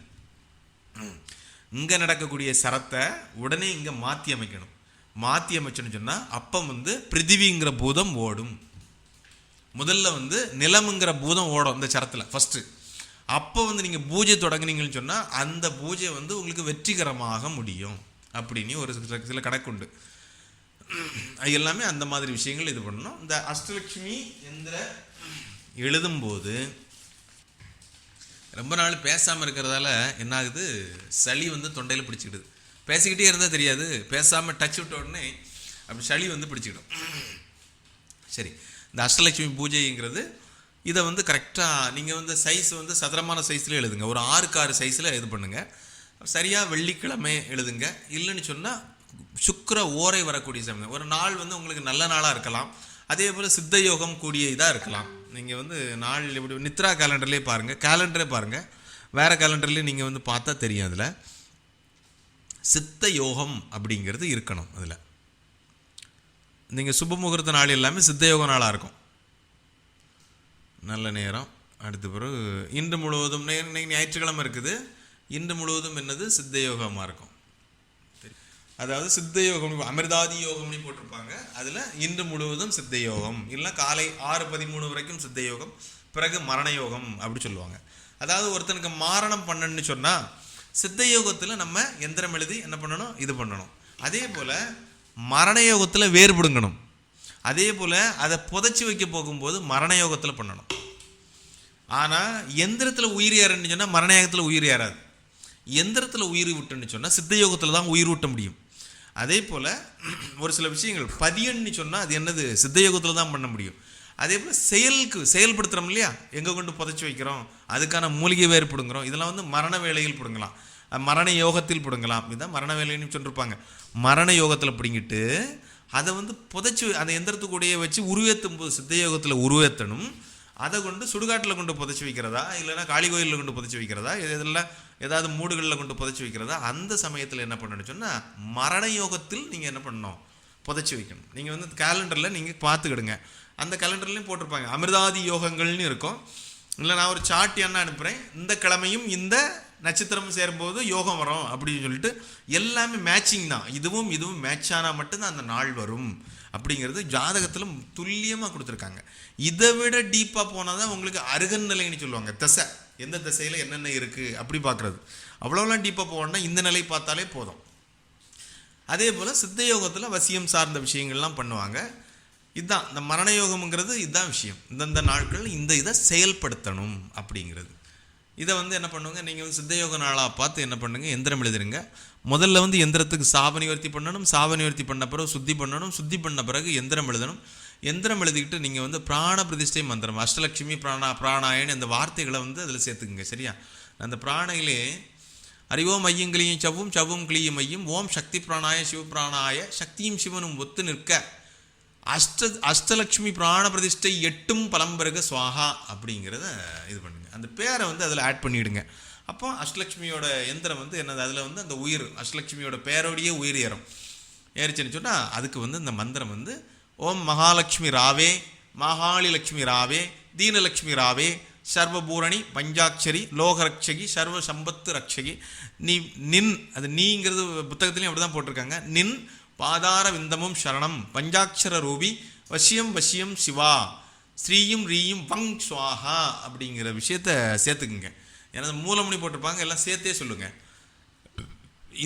இங்கே நடக்கக்கூடிய சரத்தை உடனே இங்கே மாற்றி அமைக்கணும். மாற்றி அமைச்சோன்னு சொன்னால் அப்போ பிரிதிவிங்கிற பூதம் ஓடும். முதல்ல நிலமுங்கிற பூதம் ஓடும் இந்த சரத்தில் ஃபஸ்ட்டு. அப்போ நீங்கள் பூஜை தொடங்குனீங்கன்னு சொன்னால் அந்த பூஜை உங்களுக்கு வெற்றிகரமாக முடியும் அப்படின்னு ஒரு சில கணக்கு உண்டு. அது எல்லாமே அந்த மாதிரி விஷயங்கள் இது பண்ணணும். இந்த அஷ்டலட்சுமி எந்திர எழுதும்போது ரொம்ப நாள் பேசாமல் இருக்கிறதால என்ன ஆகுது, சளி தொண்டையில் பிடிச்சிக்கிடுது. பேசிக்கிட்டே இருந்தால் தெரியாது, பேசாமல் டச் விட்ட உடனே அப்படி சளி பிடிச்சிக்கிடும். சரி, இந்த அஷ்டலட்சுமி பூஜைங்கிறது இதை கரெக்டாக நீங்கள் சைஸ் சதுரமான சைஸில் எழுதுங்க. ஒரு 6x6 சைஸில் இது பண்ணுங்கள். சரியாக வெள்ளிக்கிழமை எழுதுங்க. இல்லைன்னு சொன்னால் சுக்கிர ஓரை வரக்கூடிய சமயம் ஒரு நாள் உங்களுக்கு நல்ல நாளாக இருக்கலாம். அதே போல் சித்த யோகம் கூடிய இதாக இருக்கலாம். நீங்கள் நாள் எப்படி நித்ரா கேலண்டர்லேயே பாருங்கள், கேலண்டரே பாருங்கள், வேறு கேலண்டர்லேயே நீங்கள் பார்த்தா தெரியும். அதில் சித்த யோகம் அப்படிங்கிறது இருக்கணும். அதில் நீங்கள் சுபமுகூர்த்த நாள் எல்லாமே சித்த யோக நாளாக இருக்கும். நல்ல நேரம். அடுத்த பிறகு இன்று முழுவதும் ஞாயிற்றுக்கிழமை இருக்குது, இன்று முழுவதும் என்னது சித்த யோகமாக இருக்கும். அதாவது சித்த யோகம், அமிர்தாதி யோகம்னு போட்டிருப்பாங்க. அதில் இன்று முழுவதும் சித்த யோகம், இல்லை காலை 6:13 வரைக்கும் சித்த யோகம், பிறகு மரண யோகம் அப்படி சொல்லுவாங்க. அதாவது ஒருத்தனுக்கு மாரணம் பண்ணணும்னு சொன்னால் சித்த யோகத்தில் நம்ம எந்திரம் எழுதி என்ன பண்ணணும், இது பண்ணணும். அதே போல் மரண யோகத்தில் வேறுபடுங்கணும். அதே போல் அதை புதைச்சி வைக்க போகும்போது மரண யோகத்தில் பண்ணணும். ஆனால் எந்திரத்தில் உயிர் ஏறன்னு சொன்னால் மரண யோகத்தில் உயிர் ஏறாது. எந்திரத்தில் உயிர் விட்டுன்னு சொன்னால் சித்த யோகத்தில் தான் உயிர் விட்ட முடியும். அதே போல் ஒரு சில விஷயங்கள் பதியன்னு சொன்னால் அது என்னது, சித்த யோகத்தில் தான் பண்ண முடியும். அதே போல் செயல்படுத்துகிறோம் இல்லையா, எங்கே கொண்டு புதைச்சி வைக்கிறோம், அதுக்கான மூலிகை வேறு பிடுங்குறோம், இதெல்லாம் வந்து மரண வேளையில் பிடுங்கலாம், மரண யோகத்தில் பிடுங்கலாம். இதுதான் மரண வேலைன்னு சொல்லியிருப்பாங்க. மரண யோகத்தில் பிடிங்கிட்டு அதை வந்து புதைச்சி அந்த எந்திரத்துக்கூடையே வச்சு உருவேற்றும் போது சித்த யோகத்தில் உருவேற்றணும். அதை கொண்டு சுடுகாட்டில் கொண்டு புதைச்சி வைக்கிறதா, இல்லைன்னா காளி கோயிலில் கொண்டு புதைச்சி வைக்கிறதா, இதெல்லாம் ஏதாவது மூடுகளில் கொண்டு புதைச்சி வைக்கிறதா, அந்த சமயத்தில் என்ன பண்ணணும்னு சொன்னால் மரண யோகத்தில் நீங்கள் என்ன பண்ணணும், புதைச்சி வைக்கணும். நீங்கள் வந்து கேலண்டரில் நீங்கள் பார்த்துக்கிடுங்க. அந்த கேலண்டர்லையும் போட்டிருப்பாங்க அமிர்தாதி யோகங்கள்னு இருக்கும். இல்லை நான் ஒரு சார்ட் என்ன அனுப்புகிறேன், இந்த கிழமையும் இந்த நட்சத்திரமும் சேரும்போது யோகம் வரும் அப்படின்னு சொல்லிட்டு எல்லாமே மேட்சிங் தான். இதுவும் மேட்ச் ஆனால் மட்டும்தான் அந்த நாள் வரும் அப்படிங்கிறது ஜாதகத்தில் துல்லியமாக கொடுத்துருக்காங்க. இதை விட டீப்பாக போனால் தான் உங்களுக்கு அருகன் நிலைன்னு சொல்லுவாங்க. திசை, எந்த திசையில் என்னென்ன இருக்குது அப்படி பார்க்குறது. அவ்வளோலாம் டீப்பாக போகணுன்னா இந்த நிலை பார்த்தாலே போதும். அதே போல் சித்த யோகத்தில் வசியம் சார்ந்த விஷயங்கள்லாம் பண்ணுவாங்க. இதுதான் இந்த மரண யோகம்ங்கிறது, இதுதான் விஷயம். இந்தந்த நாட்கள் இந்த இதை செயல்படுத்தணும் அப்படிங்கிறது. இதை வந்து என்ன பண்ணுவாங்க, நீங்கள் வந்து சித்த யோக நாளாக பார்த்து என்ன பண்ணுங்க, எந்திரம் எழுதுருங்க. முதல்ல வந்து எந்திரத்துக்கு சாபனிவர்த்தி பண்ணணும். சாபனிவர்த்தி பண்ண பிறகு சுத்தி பண்ணணும். சுத்தி பண்ண பிறகு எந்திரம் எழுதணும். எந்திரம் எழுதிக்கிட்டு நீங்கள் வந்து பிராண பிரதிஷ்டை மந்திரம், அஷ்டலட்சுமி பிராணாயன்னு அந்த வார்த்தைகளை வந்து அதில் சேர்த்துக்குங்க. சரியா? அந்த பிராணையிலே அறிவோம் ஐயும் கிளியும் சவ்வும் சவ்வும் கிளியும் ஐயும் ஓம் சக்தி பிராணாய சிவ பிராணாய சக்தியும் சிவனும் ஒத்து நிற்க அஷ்டலட்சுமி பிராண பிரதிஷ்டை 8 பலம்பெருக சுவாகா அப்படிங்கிறத இது பண்ணுங்க. அந்த பேரை வந்து அதில் ஆட் பண்ணிவிடுங்க. அப்போ அஷ்டலட்சுமியோட எந்திரம் வந்து என்னது, அதில் வந்து அந்த உயிர் அஷ்டலட்சுமியோட பேரோடையே உயிர் ஏறிச்சுன்னு சொன்னால் அதுக்கு வந்து இந்த மந்திரம் வந்து ஓம் மகாலட்சுமி ராவே மகாளிலட்சுமி ராவே தீனலட்சுமி ராவே சர்வபூரணி பஞ்சாட்சரி லோகரட்சகி சர்வ சம்பத்து ரட்சகி நின், அது நீங்கிறது புத்தகத்துலேயும் அப்படி தான் போட்டிருக்காங்க. நின் பாதார விந்தமும் சரணம் பஞ்சாட்சர ரூபி வசியம் வசியம் சிவா ஸ்ரீயும் ரீயும் வங் சுவாஹா அப்படிங்கிற விஷயத்த சேர்த்துக்குங்க. ஏன்னா மூலமணி போட்டிருப்பாங்க, எல்லாம் சேர்த்தே சொல்லுங்கள்.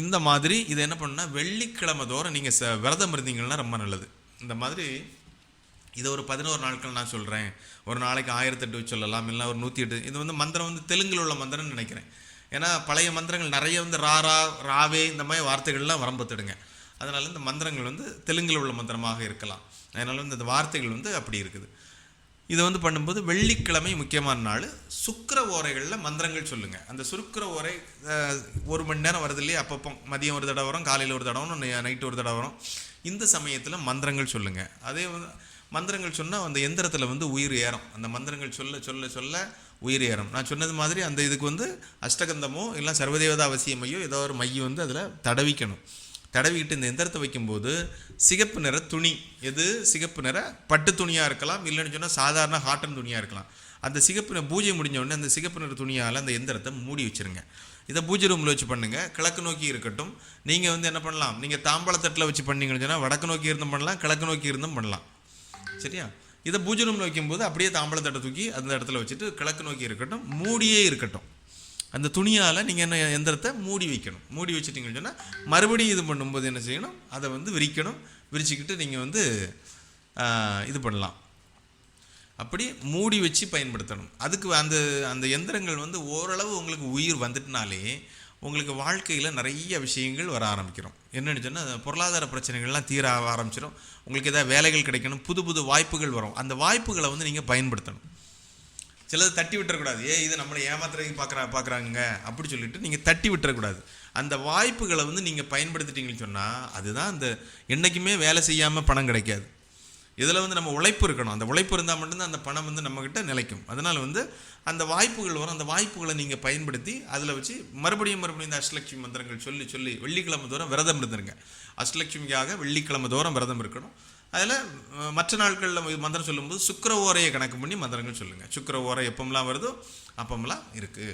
இந்த மாதிரி இதை என்ன பண்ணால் வெள்ளிக்கிழமை தோறும் நீங்கள் விரதம் இருந்தீங்கன்னா ரொம்ப நல்லது. இந்த மாதிரி இதை ஒரு 11 நாட்கள் நான் சொல்கிறேன். ஒரு நாளைக்கு 1008 சொல்லலாம், இல்லை ஒரு 108. இது வந்து மந்திரம் வந்து தெலுங்கில் உள்ள மந்திரம்னு நினைக்கிறேன். ஏன்னா பழைய மந்திரங்கள் நிறைய வந்து ராரா ராவே இந்த மாதிரி வார்த்தைகள்லாம் வரம்பத்துடுங்க. அதனால் இந்த மந்திரங்கள் வந்து தெலுங்கில் உள்ள மந்திரமாக இருக்கலாம். அதனால் வந்து இந்த வார்த்தைகள் வந்து அப்படி இருக்குது. இதை வந்து பண்ணும்போது வெள்ளிக்கிழமை முக்கியமான நாள். சுக்கிர ஓரைகளில் மந்திரங்கள் சொல்லுங்கள். அந்த சுக்கிர ஓரை 1 மணி நேரம் வருது இல்லையா, அப்பப்போ மதியம் ஒரு தடவை வரும், காலையில் ஒரு தடவை வரும், நைட்டு ஒரு தடவை வரும். இந்த சமயத்தில் மந்திரங்கள் சொல்லுங்கள். அதே மந்திரங்கள் சொன்னால் அந்த எந்திரத்தில் வந்து உயிர் ஏறும். அந்த மந்திரங்கள் சொல்ல சொல்ல சொல்ல உயிர் ஏறும். நான் சொன்னது மாதிரி அந்த இதுக்கு வந்து அஷ்டகந்தமோ இல்லை சர்வதேவதா அவசியமையோ ஏதோ ஒரு மையம் வந்து அதில் தடவிக்கணும். தடவிக்கிட்டு இந்த எந்திரத்தை வைக்கும்போது சிகப்பு நிற துணி, எது சிகப்பு நிற பட்டு துணியாக இருக்கலாம், இல்லைன்னு சொன்னால் சாதாரண காட்டன் துணியாக இருக்கலாம். அந்த சிகப்பு பூஜை முடிஞ்ச உடனே அந்த சிகப்பு நிற துணியால் அந்த எந்திரத்தை மூடி வச்சுருங்க. இதை பூஜை ரூமில் வச்சு பண்ணுங்கள். கிழக்கு நோக்கி இருக்கட்டும். நீங்கள் வந்து என்ன பண்ணலாம், நீங்கள் தாம்பாளத்தட்டில் வச்சு பண்ணீங்கன்னு சொன்னால் வடக்கு நோக்கி இருந்தும் பண்ணலாம், கிழக்கு நோக்கி இருந்தும் பண்ணலாம். சரியா? இதை பூஜை ரூமில் வைக்கும்போது அப்படியே தாம்பாளத்தட்டை தூக்கி அந்த இடத்துல வச்சுட்டு கிழக்கு நோக்கி இருக்கட்டும், மூடியே இருக்கட்டும். அந்த துணியால் நீங்கள் என்ன எந்திரத்தை மூடி வைக்கணும். மூடி வச்சுட்டிங்கன்னு சொன்னால் மறுபடியும் இது பண்ணும்போது என்ன செய்யணும், அதை வந்து விரிக்கணும். விரிச்சிக்கிட்டு நீங்கள் வந்து இது பண்ணலாம். அப்படி மூடி வச்சு பயன்படுத்தணும். அதுக்கு அந்த அந்த எந்திரங்கள் வந்து ஓரளவு உங்களுக்கு உயிர் வந்துட்டுனாலே உங்களுக்கு வாழ்க்கையில் நிறைய விஷயங்கள் வர ஆரம்பிக்கிறோம். என்னென்னு சொன்னால் பொருளாதார பிரச்சனைகள்லாம் தீர ஆரம்பிச்சிடும். உங்களுக்கு ஏதாவது வேலைகள் கிடைக்கணும், புது புது வாய்ப்புகள் வரும். அந்த வாய்ப்புகளை வந்து நீங்கள் பயன்படுத்தணும். சிலது தட்டி விட்டுறக்கூடாது. இது நம்மளை ஏமாத்துறதுக்கு பார்க்குறாங்க அப்படி சொல்லிட்டு நீங்கள் தட்டி விட்டுறக்கூடாது. அந்த வாய்ப்புகளை வந்து நீங்கள் பயன்படுத்திட்டீங்கன்னு சொன்னால் அதுதான் அந்த என்றைக்குமே வேலை செய்யாமல் பணம் கிடைக்காது. இதில் வந்து நம்ம உழைப்பு இருக்கணும். அந்த உழைப்பு இருந்தால் மட்டும்தான் அந்த பணம் வந்து நம்மக்கிட்ட நிலைக்கும். அதனால் வந்து அந்த வாய்ப்புகள் வரும். அந்த வாய்ப்புகளை நீங்கள் பயன்படுத்தி அதில் வச்சு மறுபடியும் இந்த அஷ்டலட்சுமி மந்திரங்கள் சொல்லி சொல்லி வெள்ளிக்கிழமை தோறும் விரதம் இருந்துருங்க. அஷ்டலட்சுமிக்காக வெள்ளிக்கிழமை தோறும் விரதம் இருக்கணும். அதில் மற்ற நாட்களில் மந்திரம் சொல்லும்போது சுக்கிர ஓரையை கணக்கு பண்ணி மந்திரங்கள் சொல்லுங்கள். சுக்கிர ஓரை எப்போம்லாம் வருதோ அப்போம்லாம் இருக்குது.